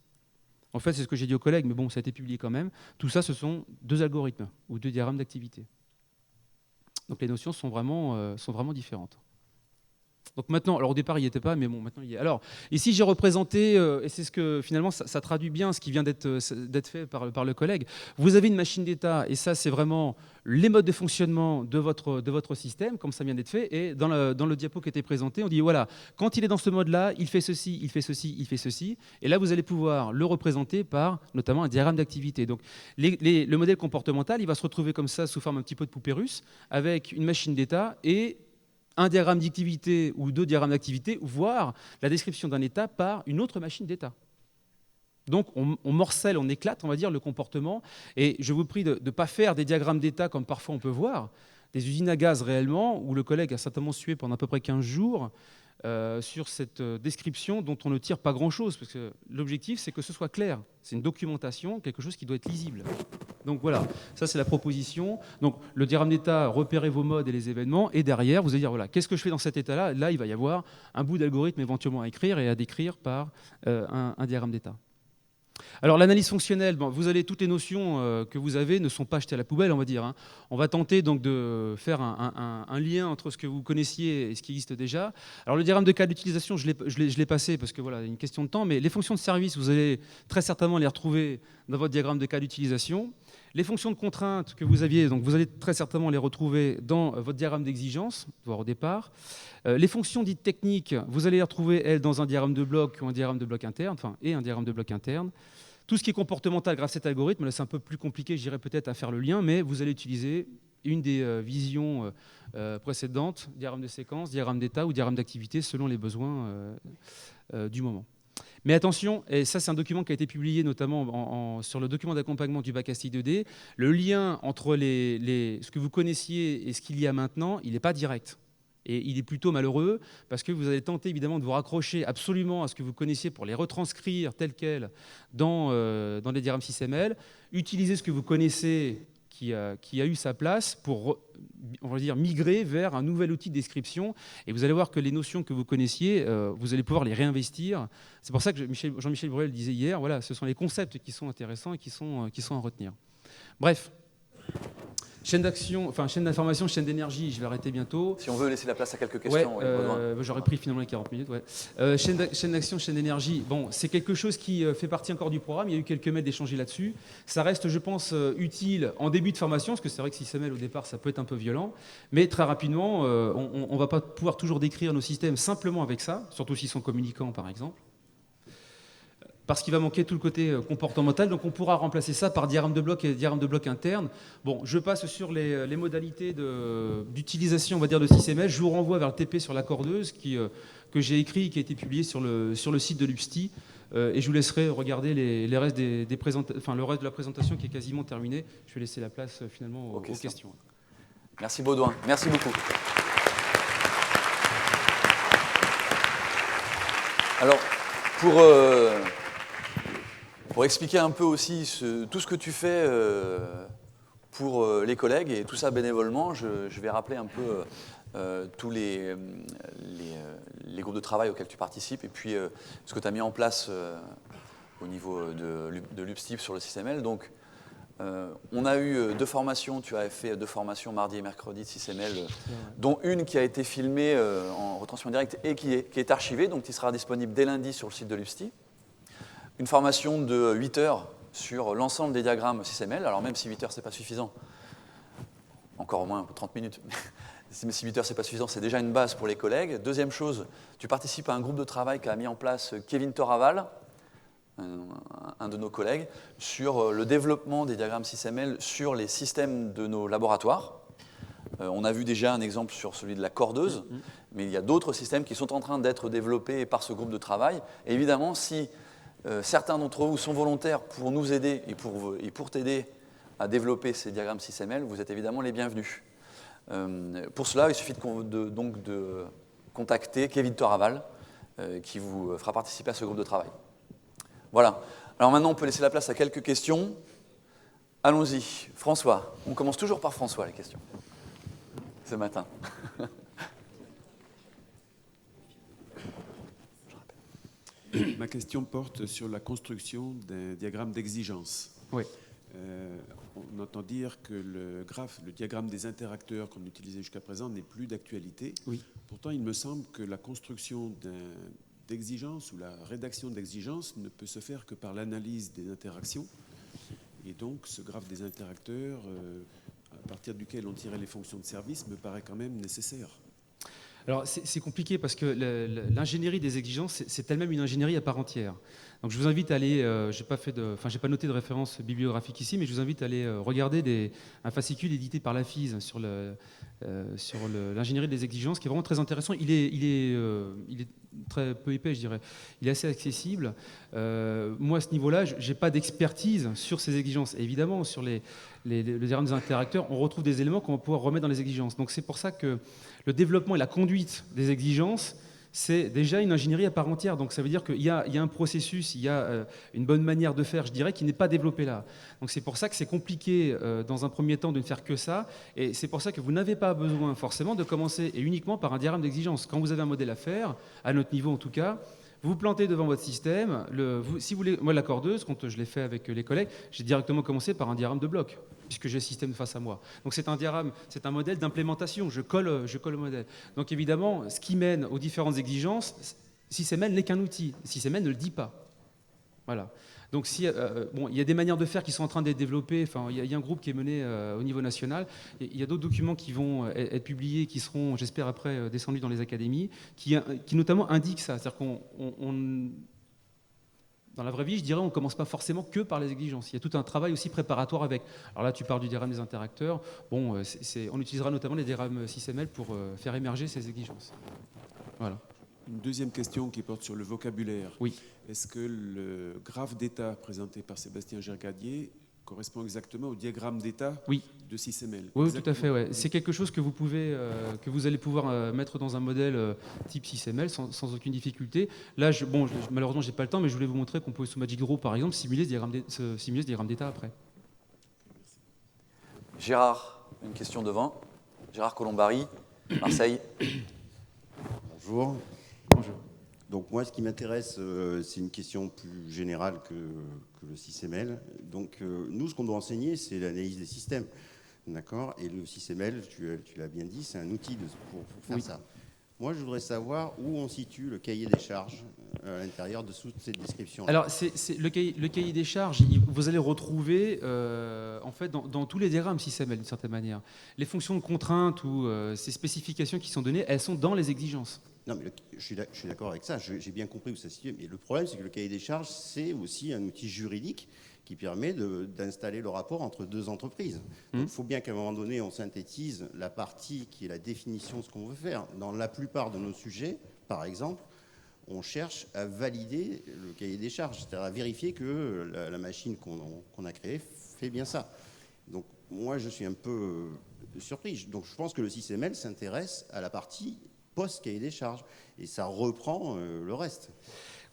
En fait, c'est ce que j'ai dit aux collègues, mais bon, ça a été publié quand même. Tout ça, ce sont 2 algorithmes, ou 2 diagrammes d'activité. Donc les notions sont vraiment différentes. Donc maintenant, alors au départ il n'y était pas, mais bon maintenant il y est. Alors ici j'ai représenté, et c'est ce que finalement ça traduit bien ce qui vient d'être fait par le collègue. Vous avez une machine d'état, et ça c'est vraiment les modes de fonctionnement de votre système, comme ça vient d'être fait. Et dans le diapo qui était présenté, on dit voilà, quand il est dans ce mode-là, il fait ceci, il fait ceci, il fait ceci. Et là vous allez pouvoir le représenter par notamment un diagramme d'activité. Donc le modèle comportemental, il va se retrouver comme ça sous forme un petit peu de poupée russe, avec une machine d'état et un diagramme d'activité ou 2 diagrammes d'activité, voire la description d'un état par une autre machine d'état. Donc on morcelle, on éclate, on va dire, le comportement. Et je vous prie de ne pas faire des diagrammes d'état comme parfois on peut voir, des usines à gaz réellement, où le collègue a certainement sué pendant à peu près 15 jours sur cette description dont on ne tire pas grand-chose, parce que l'objectif, c'est que ce soit clair. C'est une documentation, quelque chose qui doit être lisible. Donc voilà, ça c'est la proposition. Donc le diagramme d'état, repérez vos modes et les événements, et derrière, vous allez dire, voilà, qu'est-ce que je fais dans cet état-là? Là, il va y avoir un bout d'algorithme éventuellement à écrire et à décrire par un diagramme d'état. Alors l'analyse fonctionnelle, vous allez, toutes les notions que vous avez ne sont pas jetées à la poubelle, on va dire. On va tenter donc de faire un lien entre ce que vous connaissiez et ce qui existe déjà. Alors le diagramme de cas d'utilisation, je l'ai passé parce que voilà, il y a une question de temps, mais les fonctions de service, vous allez très certainement les retrouver dans votre diagramme de cas d'utilisation. Les fonctions de contrainte que vous aviez, donc vous allez très certainement les retrouver dans votre diagramme d'exigence, voire au départ. Les fonctions dites techniques, vous allez les retrouver, elles, dans un diagramme de bloc ou un diagramme de bloc interne, et un diagramme de bloc interne. Tout ce qui est comportemental grâce à cet algorithme, là c'est un peu plus compliqué, je dirais peut-être à faire le lien, mais vous allez utiliser une des visions précédentes, diagramme de séquence, diagramme d'état ou diagramme d'activité, selon les besoins du moment. Mais attention, et ça c'est un document qui a été publié notamment sur le document d'accompagnement du bac ASTI 2D, le lien entre ce que vous connaissiez et ce qu'il y a maintenant, il n'est pas direct. Et il est plutôt malheureux parce que vous allez tenter évidemment de vous raccrocher absolument à ce que vous connaissiez pour les retranscrire tel quel dans les diagrammes 6ML, utiliser ce que vous connaissez qui a eu sa place pour, on va dire, migrer vers un nouvel outil de description. Et vous allez voir que les notions que vous connaissiez, vous allez pouvoir les réinvestir. C'est pour ça que Jean-Michel Bruel disait hier, voilà, ce sont les concepts qui sont intéressants et qui sont à retenir. Bref. Chaîne d'action, enfin chaîne d'information, chaîne d'énergie, je vais arrêter bientôt. Si on veut laisser la place à quelques questions. J'aurais pris finalement les 40 minutes. Ouais. Chaîne d'action, chaîne d'énergie, bon, c'est quelque chose qui fait partie encore du programme, il y a eu quelques mails d'échanger là-dessus. Ça reste, je pense, utile en début de formation, parce que c'est vrai que 6ML au départ, ça peut être un peu violent, mais très rapidement, on ne va pas pouvoir toujours décrire nos systèmes simplement avec ça, surtout s'ils sont communicants par exemple. Parce qu'il va manquer tout le côté comportemental, donc on pourra remplacer ça par diagramme de bloc et diagramme de bloc interne. Bon, je passe sur les modalités d'utilisation, on va dire, de 6ML. Je vous renvoie vers le TP sur la cordeuse que j'ai écrit, qui a été publié sur le site de l'UPSTI. Et je vous laisserai regarder le reste de la présentation qui est quasiment terminée. Je vais laisser la place finalement aux questions. Merci Baudouin, merci beaucoup. Alors, pour expliquer un peu aussi tout ce que tu fais pour les collègues, et tout ça bénévolement. Je vais rappeler un peu tous les groupes de travail auxquels tu participes, et puis ce que tu as mis en place au niveau de l'UPSTIP sur le SysML. Donc, on a eu 2 formations, tu as fait 2 formations mardi et mercredi de SysML, dont une qui a été filmée en retransmission directe et qui est archivée, donc qui sera disponible dès lundi sur le site de l'UPSTIP. Une formation de 8 heures sur l'ensemble des diagrammes SysML. Alors même si 8 heures, ce n'est pas suffisant, encore au moins 30 minutes, mais si 8 heures, ce n'est pas suffisant, c'est déjà une base pour les collègues. Deuxième chose, tu participes à un groupe de travail qu'a mis en place Kevin Toraval, un de nos collègues, sur le développement des diagrammes SysML sur les systèmes de nos laboratoires. On a vu déjà un exemple sur celui de la cordeuse, mais il y a d'autres systèmes qui sont en train d'être développés par ce groupe de travail. Et évidemment, si certains d'entre vous sont volontaires pour nous aider et pour t'aider à développer ces diagrammes SysML, vous êtes évidemment les bienvenus. Pour cela, il suffit donc de contacter Kevin Toraval, qui vous fera participer à ce groupe de travail. Voilà. Alors maintenant, on peut laisser la place à quelques questions. Allons-y. François. On commence toujours par François, les questions. Ce matin. Ma question porte sur la construction d'un diagramme d'exigence. Oui. On entend dire que le diagramme des interacteurs qu'on utilisait jusqu'à présent n'est plus d'actualité. Oui. Pourtant, il me semble que la construction d'exigence ou la rédaction d'exigence ne peut se faire que par l'analyse des interactions. Et donc, ce graphe des interacteurs, à partir duquel on tirait les fonctions de service, me paraît quand même nécessaire. Alors c'est compliqué parce que l'ingénierie des exigences, c'est elle-même une ingénierie à part entière. Donc je vous invite à aller, j'ai pas noté de référence bibliographique ici, mais je vous invite à aller regarder un fascicule édité par la FIS sur l'ingénierie des exigences, qui est vraiment très intéressant. Il est très peu épais, je dirais. Il est assez accessible. Moi, à ce niveau-là, je n'ai pas d'expertise sur ces exigences. Et évidemment, sur le diagramme des interacteurs, on retrouve des éléments qu'on va pouvoir remettre dans les exigences. Donc c'est pour ça que le développement et la conduite des exigences, c'est déjà une ingénierie à part entière. Donc ça veut dire qu'il y a un processus, il y a une bonne manière de faire, je dirais, qui n'est pas développée là. Donc c'est pour ça que c'est compliqué dans un premier temps de ne faire que ça. Et c'est pour ça que vous n'avez pas besoin forcément de commencer et uniquement par un diagramme d'exigence. Quand vous avez un modèle à faire, à notre niveau en tout cas, vous vous plantez devant votre système. Si vous voulez, moi, la cordeuse, quand je l'ai fait avec les collègues, j'ai directement commencé par un diagramme de bloc, puisque j'ai le système face à moi. Donc c'est un diagramme, c'est un modèle d'implémentation. Je colle le modèle. Donc évidemment, ce qui mène aux différentes exigences, SysML n'est qu'un outil. SysML ne le dit pas. Voilà. Donc il y a des manières de faire qui sont en train d'être développées. Enfin, il y a un groupe qui est mené au niveau national. Il y a d'autres documents qui vont être publiés, qui seront, j'espère, après descendus dans les académies, qui notamment indiquent ça. C'est-à-dire dans la vraie vie, je dirais, on ne commence pas forcément que par les exigences. Il y a tout un travail aussi préparatoire avec. Alors là, tu parles du diagramme des interacteurs. Bon, on utilisera notamment les diagrammes SysML pour faire émerger ces exigences. Voilà. Une deuxième question qui porte sur le vocabulaire. Oui. Est-ce que le graphe d'état présenté par Sébastien Gergadier correspond exactement au diagramme d'état de SysML? Oui, exactement. Tout à fait. Ouais. C'est quelque chose que vous allez pouvoir mettre dans un modèle type SysML sans aucune difficulté. Là, malheureusement, j'ai pas le temps, mais je voulais vous montrer qu'on pouvait sous Magic Draw, par exemple, simuler ce diagramme d'état après. Gérard, une question devant. Gérard Colombari, Marseille. Bonjour. Bonjour. Donc moi, ce qui m'intéresse, c'est une question plus générale que le SysML. Donc nous, ce qu'on doit enseigner, c'est l'analyse des systèmes. D'accord? Et le SysML, tu l'as bien dit, c'est un outil pour faire ça. Moi, je voudrais savoir où on situe le cahier des charges à l'intérieur de toute cette description. Alors, le cahier des charges, vous allez retrouver en fait dans tous les diagrammes SysML d'une certaine manière. Les fonctions de contrainte ou ces spécifications qui sont données, elles sont dans les exigences. Non, mais je suis d'accord avec ça. J'ai bien compris où ça se situe. Mais le problème, c'est que le cahier des charges, c'est aussi un outil juridique qui permet d'installer le rapport entre deux entreprises. Donc, il faut bien qu'à un moment donné, on synthétise la partie qui est la définition de ce qu'on veut faire. Dans la plupart de nos sujets, par exemple, on cherche à valider le cahier des charges, c'est-à-dire à vérifier que la machine qu'on a créée fait bien ça. Donc, moi, je suis un peu surpris. Donc, je pense que le SysML s'intéresse à la partie post-cahier des charges. Et ça reprend le reste.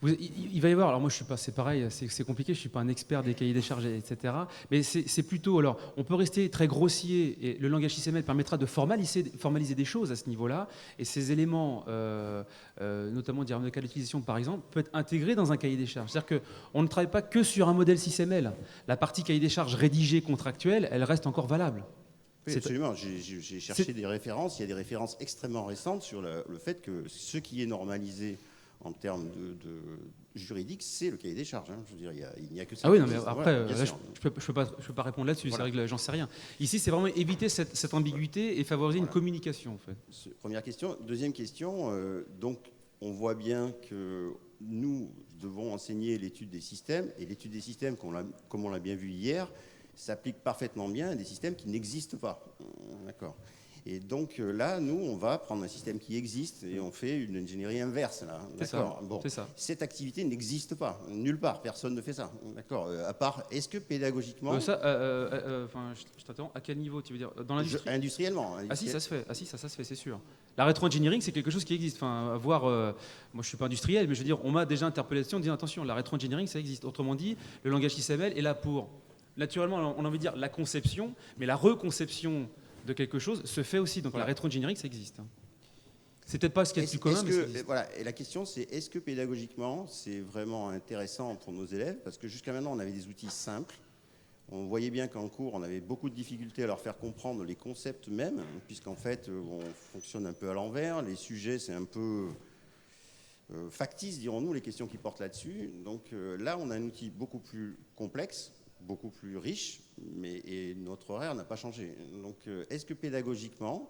Il va y avoir, alors moi je suis pas, c'est pareil, c'est compliqué, je suis pas un expert des cahiers des charges, etc. Mais c'est plutôt, alors on peut rester très grossier et le langage XML permettra de formaliser des choses à ce niveau-là. Et ces éléments, notamment diagramme de cas d'utilisation par exemple, peut être intégré dans un cahier des charges. C'est-à-dire qu'on ne travaille pas que sur un modèle XML. La partie cahier des charges rédigée contractuelle, elle reste encore valable. Oui, absolument. J'ai cherché des références. Il y a des références extrêmement récentes sur le fait que ce qui est normalisé en termes de juridique, c'est le cahier des charges. Je veux dire, il n'y a que ça. Ah oui, non, mais après, voilà, là, je peux pas répondre là-dessus. Voilà. C'est vrai que j'en sais rien. Ici, c'est vraiment éviter cette ambiguïté et favoriser une communication, en fait. Première question. Deuxième question. Donc, on voit bien que nous devons enseigner l'étude des systèmes. Et l'étude des systèmes, comme on l'a bien vu hier, s'applique parfaitement bien à des systèmes qui n'existent pas. D'accord. Et donc là, nous, on va prendre un système qui existe et on fait une ingénierie inverse. D'accord. Bon, c'est ça. cette activité n'existe pas, nulle part. Personne ne fait ça. D'accord. À part, est-ce que pédagogiquement, Je t'attends. À quel niveau tu veux dire dans l'industrie? industriellement. Ah si, ça se fait. Ah si, ça se fait, c'est sûr. La rétro-engineering, c'est quelque chose qui existe. Enfin, moi, je suis pas industriel, mais je veux dire, on m'a déjà interpellé là-dessus en disant attention, la rétro-engineering, ça existe. Autrement dit, le langage XML est là pour, naturellement, on a envie de dire la conception, mais la reconception de quelque chose se fait aussi. Donc voilà. La rétro-engineering, ça existe. C'est peut-être pas ce qui est le plus commun, mais ça existe. Voilà. Et la question, c'est est-ce que pédagogiquement, c'est vraiment intéressant pour nos élèves? Parce que jusqu'à maintenant, on avait des outils simples. On voyait bien qu'en cours, on avait beaucoup de difficultés à leur faire comprendre les concepts mêmes, puisqu'en fait, on fonctionne un peu à l'envers. Les sujets, c'est un peu factice, dirons-nous, les questions qui portent là-dessus. Donc là, on a un outil beaucoup plus complexe, beaucoup plus riche, et notre horaire n'a pas changé. Donc, est-ce que pédagogiquement,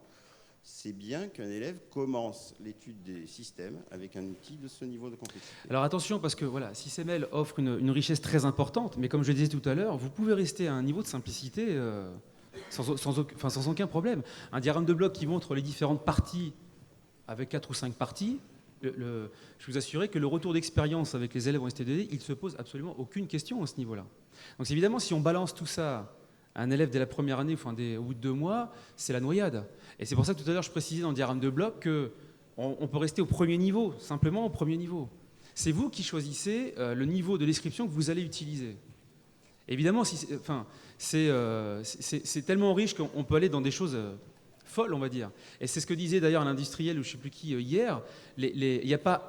c'est bien qu'un élève commence l'étude des systèmes avec un outil de ce niveau de complexité? Alors attention, parce que voilà, SysML offre une richesse très importante, mais comme je le disais tout à l'heure, vous pouvez rester à un niveau de simplicité sans aucun problème. Un diagramme de bloc qui montre les différentes parties avec 4 ou 5 parties, je vous assurer que le retour d'expérience avec les élèves en ST2D, il ne se pose absolument aucune question à ce niveau-là. Donc évidemment, si on balance tout ça à un élève dès la première année, au bout de 2 mois, c'est la noyade. Et c'est pour ça que tout à l'heure, je précisais dans le diagramme de bloc qu'on peut rester au premier niveau, simplement au premier niveau. C'est vous qui choisissez le niveau de description que vous allez utiliser. Évidemment, c'est tellement riche qu'on peut aller dans des choses folles, on va dire. Et c'est ce que disait d'ailleurs un industriel, ou je ne sais plus qui, hier. Il n'y a pas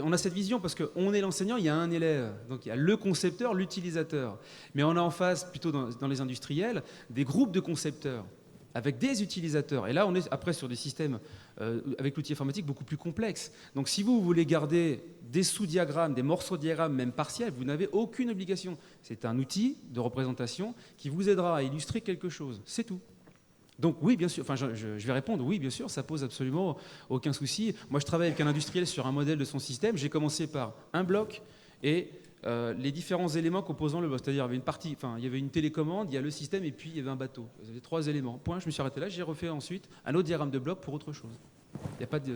on a cette vision parce qu'on est l'enseignant, il y a un élève. Donc il y a le concepteur, l'utilisateur. Mais on a en face, plutôt dans les industriels, des groupes de concepteurs avec des utilisateurs. Et là, on est après sur des systèmes avec l'outil informatique beaucoup plus complexes. Donc si vous voulez garder des sous-diagrammes, des morceaux de diagrammes, même partiels, vous n'avez aucune obligation. C'est un outil de représentation qui vous aidera à illustrer quelque chose. C'est tout. Donc oui, bien sûr, je vais répondre, oui, bien sûr, ça pose absolument aucun souci. Moi, je travaille avec un industriel sur un modèle de son système. J'ai commencé par un bloc et les différents éléments composant le bloc. C'est-à-dire, il y avait une télécommande, il y a le système et puis il y avait un bateau. Il y avait 3 éléments. Point, je me suis arrêté là, j'ai refait ensuite un autre diagramme de bloc pour autre chose. Il n'y a pas de...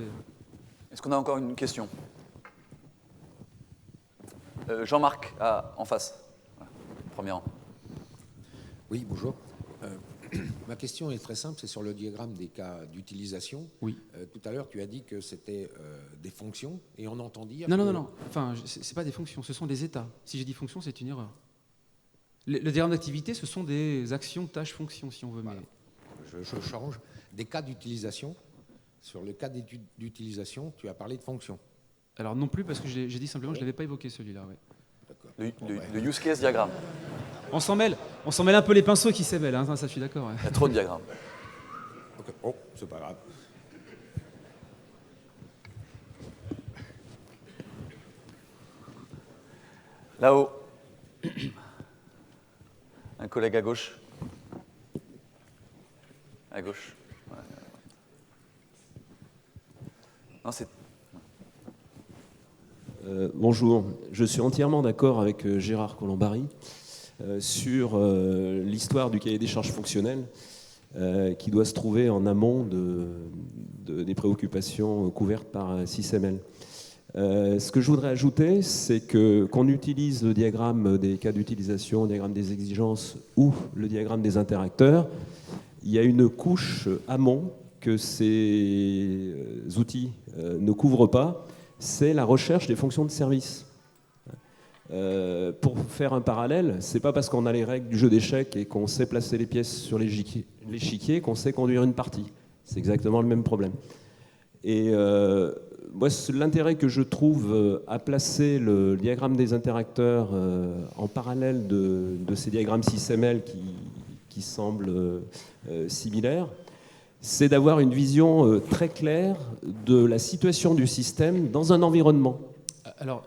Est-ce qu'on a encore une question? Jean-Marc, en face. Voilà, premier rang. Oui, bonjour. Ma question est très simple, c'est sur le diagramme des cas d'utilisation. Oui. Tout à l'heure, tu as dit que c'était des fonctions, et on entend dire... Non. Enfin, c'est pas des fonctions, ce sont des états. Si j'ai dit fonction, c'est une erreur. Le diagramme d'activité, ce sont des actions, tâches, fonctions, si on veut. Voilà. Je change. Des cas d'utilisation. Sur le cas d'utilisation, tu as parlé de fonctions. Alors non plus, parce que j'ai dit simplement que je ne l'avais pas évoqué, celui-là. Ouais. D'accord. Le use case diagramme. On s'en mêle un peu les pinceaux qui s'émêlent, hein, ça je suis d'accord. Ouais. Il y a trop de diagrammes. Okay. Oh, c'est pas grave. Là-haut. Un collègue à gauche. À gauche. Ouais. Non, c'est... Bonjour, je suis entièrement d'accord avec Gérard Colombari sur l'histoire du cahier des charges fonctionnelles qui doit se trouver en amont des préoccupations couvertes par SysML. Ce que je voudrais ajouter, c'est qu'on utilise le diagramme des cas d'utilisation, le diagramme des exigences ou le diagramme des interacteurs. Il y a une couche amont que ces outils ne couvrent pas, c'est la recherche des fonctions de service. Pour faire un parallèle, c'est pas parce qu'on a les règles du jeu d'échecs et qu'on sait placer les pièces sur l'échiquier qu'on sait conduire une partie. C'est exactement le même problème. Et moi, l'intérêt que je trouve à placer le diagramme des interacteurs en parallèle de ces diagrammes 6ML qui semblent similaires, c'est d'avoir une vision très claire de la situation du système dans un environnement. Alors,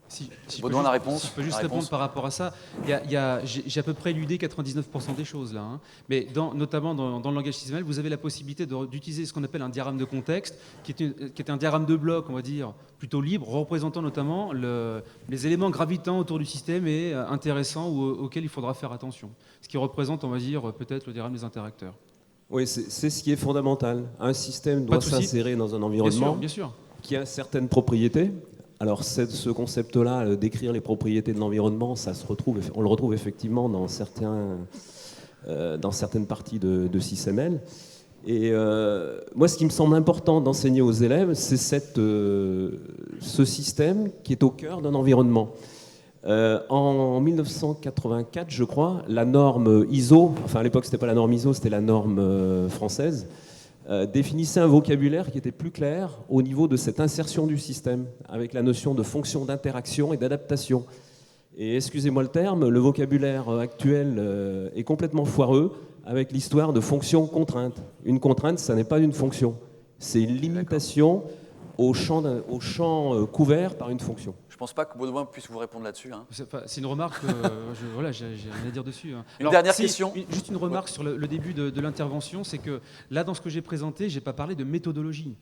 si je Baudouin, la réponse. si je peux juste La répondre réponse. par rapport à ça, j'ai à peu près éludé 99% des choses là, hein. Mais notamment dans le langage XML, vous avez la possibilité d'utiliser ce qu'on appelle un diagramme de contexte, qui est un diagramme de blocs, on va dire, plutôt libre, représentant notamment les éléments gravitants autour du système et intéressants auxquels il faudra faire attention. Ce qui représente, on va dire, peut-être le diagramme des interacteurs. Oui, c'est ce qui est fondamental. Un système Pas doit de souci. s'insérer dans un environnement Bien sûr. qui a certaines propriétés. Alors ce concept-là, décrire les propriétés de l'environnement, on le retrouve effectivement dans certaines parties de SysML. Et moi, ce qui me semble important d'enseigner aux élèves, c'est ce système qui est au cœur d'un environnement. En 1984, je crois, la norme ISO, enfin à l'époque c'était pas la norme ISO, c'était la norme française, définissait un vocabulaire qui était plus clair au niveau de cette insertion du système, avec la notion de fonction d'interaction et d'adaptation. Et excusez-moi le terme, le vocabulaire actuel est complètement foireux avec l'histoire de fonction contrainte. Une contrainte, ça n'est pas une fonction, c'est une limitation au champ couvert par une fonction. Je ne pense pas que Baudouin puisse vous répondre là-dessus. Hein. C'est une remarque, j'ai rien à dire dessus. Hein. Une dernière question. Juste une remarque sur le début de l'intervention, c'est que là, dans ce que j'ai présenté, je n'ai pas parlé de méthodologie.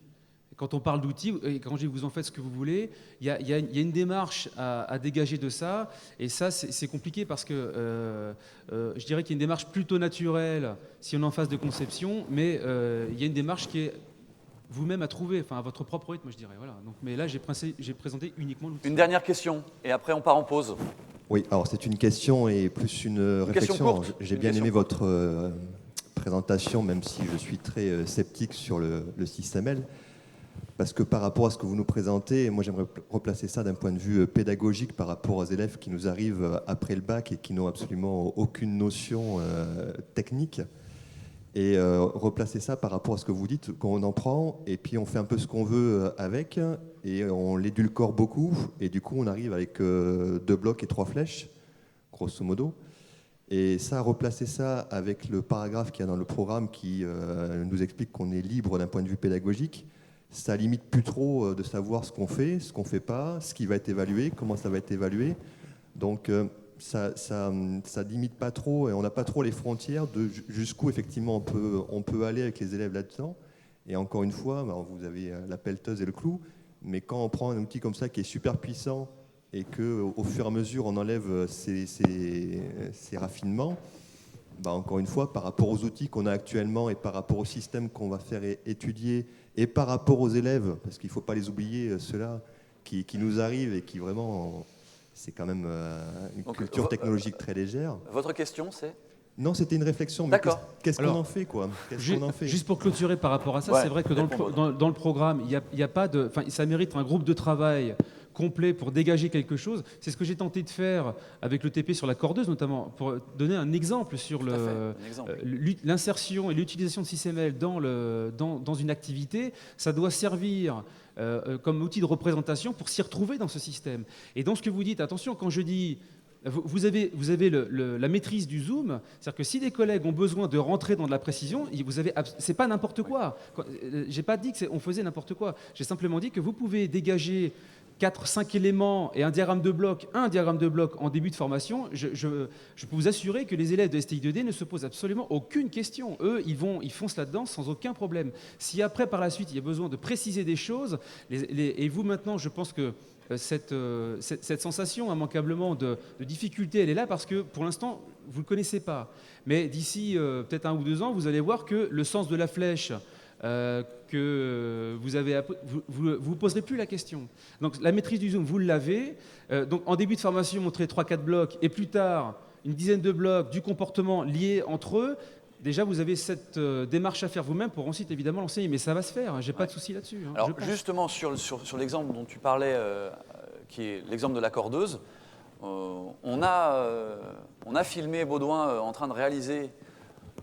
Quand on parle d'outils, et quand je dis vous en faites ce que vous voulez, il y a une démarche à dégager de ça, et ça, c'est compliqué parce que je dirais qu'il y a une démarche plutôt naturelle si on est en phase de conception, mais il y a une démarche qui est vous-même à trouver, enfin à votre propre rythme, je dirais. Voilà. Donc, mais là, j'ai présenté uniquement l'outil. Une dernière question, et après on part en pause. Oui, alors c'est une question et plus une question réflexion. courte. J'ai Une bien question aimé votre présentation, même si je suis très sceptique sur le SysML, parce que par rapport à ce que vous nous présentez, moi j'aimerais replacer ça d'un point de vue pédagogique par rapport aux élèves qui nous arrivent après le bac et qui n'ont absolument aucune notion technique. Et replacer ça par rapport à ce que vous dites, qu'on en prend et puis on fait un peu ce qu'on veut avec et on l'édulcore beaucoup et du coup on arrive avec 2 blocs et 3 flèches, grosso modo. Et ça, replacer ça avec le paragraphe qu'il y a dans le programme qui nous explique qu'on est libre d'un point de vue pédagogique, ça limite plus trop de savoir ce qu'on fait pas, ce qui va être évalué, comment ça va être évalué. Donc ça limite pas trop et on n'a pas trop les frontières de jusqu'où effectivement on peut aller avec les élèves là-dedans. Et encore une fois, vous avez la pelleteuse et le clou, mais quand on prend un outil comme ça qui est super puissant et qu'au fur et à mesure on enlève ces raffinements, encore une fois, par rapport aux outils qu'on a actuellement et par rapport au système qu'on va faire étudier et par rapport aux élèves, parce qu'il ne faut pas les oublier, ceux-là qui nous arrivent et qui vraiment... C'est quand même une culture technologique très légère. Votre question, c'est ? Non, c'était une réflexion. Mais D'accord. qu'est-ce qu'on en fait, quoi ? Juste pour clôturer par rapport à ça, Ouais, c'est vrai que dans le programme, il y a pas de, ça mérite un groupe de travail complet pour dégager quelque chose. C'est ce que j'ai tenté de faire avec le TP sur la cordeuse, notamment, pour donner un exemple sur l'insertion et l'utilisation de SysML dans une activité. Ça doit servir comme outil de représentation pour s'y retrouver dans ce système. Et dans ce que vous dites, attention, quand je dis... Vous avez la maîtrise du zoom, c'est-à-dire que si des collègues ont besoin de rentrer dans de la précision, c'est pas n'importe quoi. J'ai pas dit qu'on faisait n'importe quoi. J'ai simplement dit que vous pouvez dégager 4-5 éléments et un diagramme de bloc en début de formation. Je peux vous assurer que les élèves de STI2D ne se posent absolument aucune question. Eux, ils foncent là-dedans sans aucun problème. Si après, par la suite, il y a besoin de préciser des choses, et vous maintenant, je pense que cette sensation immanquablement de difficulté, elle est là parce que pour l'instant, vous ne le connaissez pas. Mais d'ici peut-être 1 ou 2 ans, vous allez voir que le sens de la flèche, que vous poserez plus la question. Donc la maîtrise du zoom, vous l'avez. Donc en début de formation, montrer 3-4 blocs et plus tard, une dizaine de blocs du comportement liés entre eux. Déjà, vous avez cette démarche à faire vous-même pour ensuite évidemment l'enseigner, mais ça va se faire, j'ai pas de souci là-dessus. Alors justement, sur l'exemple dont tu parlais, qui est l'exemple de la cordeuse. On a filmé Baudouin en train de réaliser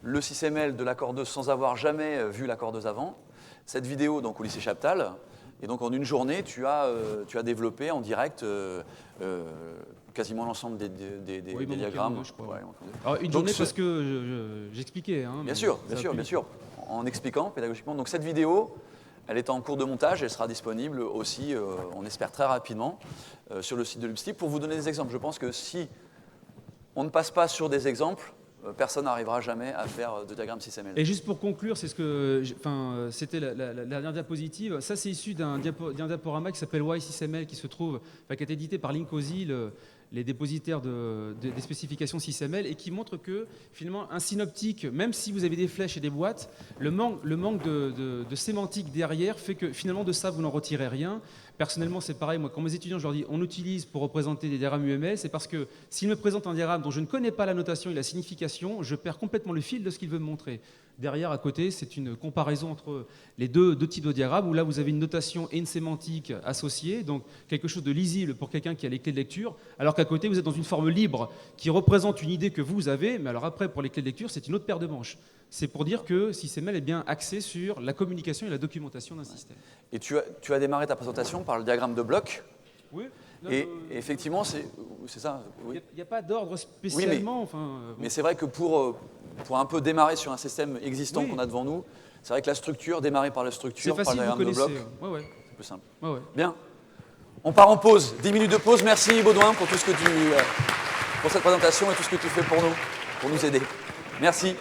le 6ML de la cordeuse sans avoir jamais vu la cordeuse avant. Cette vidéo, donc au lycée Chaptal, et donc en une journée, tu as développé en direct quasiment l'ensemble des diagrammes. Je crois. Ouais, Alors, une donc, journée parce que j'expliquais. Hein, bien sûr, en expliquant pédagogiquement. Donc cette vidéo, elle est en cours de montage, elle sera disponible aussi, on espère très rapidement, sur le site de l'UBSTIP. Pour vous donner des exemples, je pense que si on ne passe pas sur des exemples, personne n'arrivera jamais à faire de diagramme 6ML. Et juste pour conclure, c'est c'était la dernière diapositive. Ça, c'est issu d'un diaporama qui s'appelle Y6ML, qui a été édité par Linkozy, les dépositaires des spécifications 6ML, et qui montre que finalement un synoptique, même si vous avez des flèches et des boîtes, le manque de sémantique derrière fait que finalement de ça vous n'en retirez rien. Personnellement, c'est pareil. Moi, quand mes étudiants, je leur dis on utilise pour représenter des diagrammes UML, c'est parce que s'ils me présentent un diagramme dont je ne connais pas la notation et la signification, je perds complètement le fil de ce qu'il veut me montrer. Derrière, à côté, c'est une comparaison entre les deux types de diagrammes où là, vous avez une notation et une sémantique associées, donc quelque chose de lisible pour quelqu'un qui a les clés de lecture, alors qu'à côté, vous êtes dans une forme libre qui représente une idée que vous avez, mais alors après, pour les clés de lecture, c'est une autre paire de manches. C'est pour dire que 6ML est bien axé sur la communication et la documentation d'un système. Et tu as démarré ta présentation par le diagramme de bloc. Oui. Et effectivement, c'est ça. Il n'y a pas d'ordre spécialement. Oui, mais c'est vrai que pour un peu démarrer sur un système existant qu'on a devant nous, c'est vrai que la structure, démarrer par la structure, par le diagramme de bloc, c'est plus simple. Ouais. Bien. On part en pause. 10 minutes de pause. Merci Baudouin pour tout ce que pour cette présentation et tout ce que tu fais pour nous aider. Merci.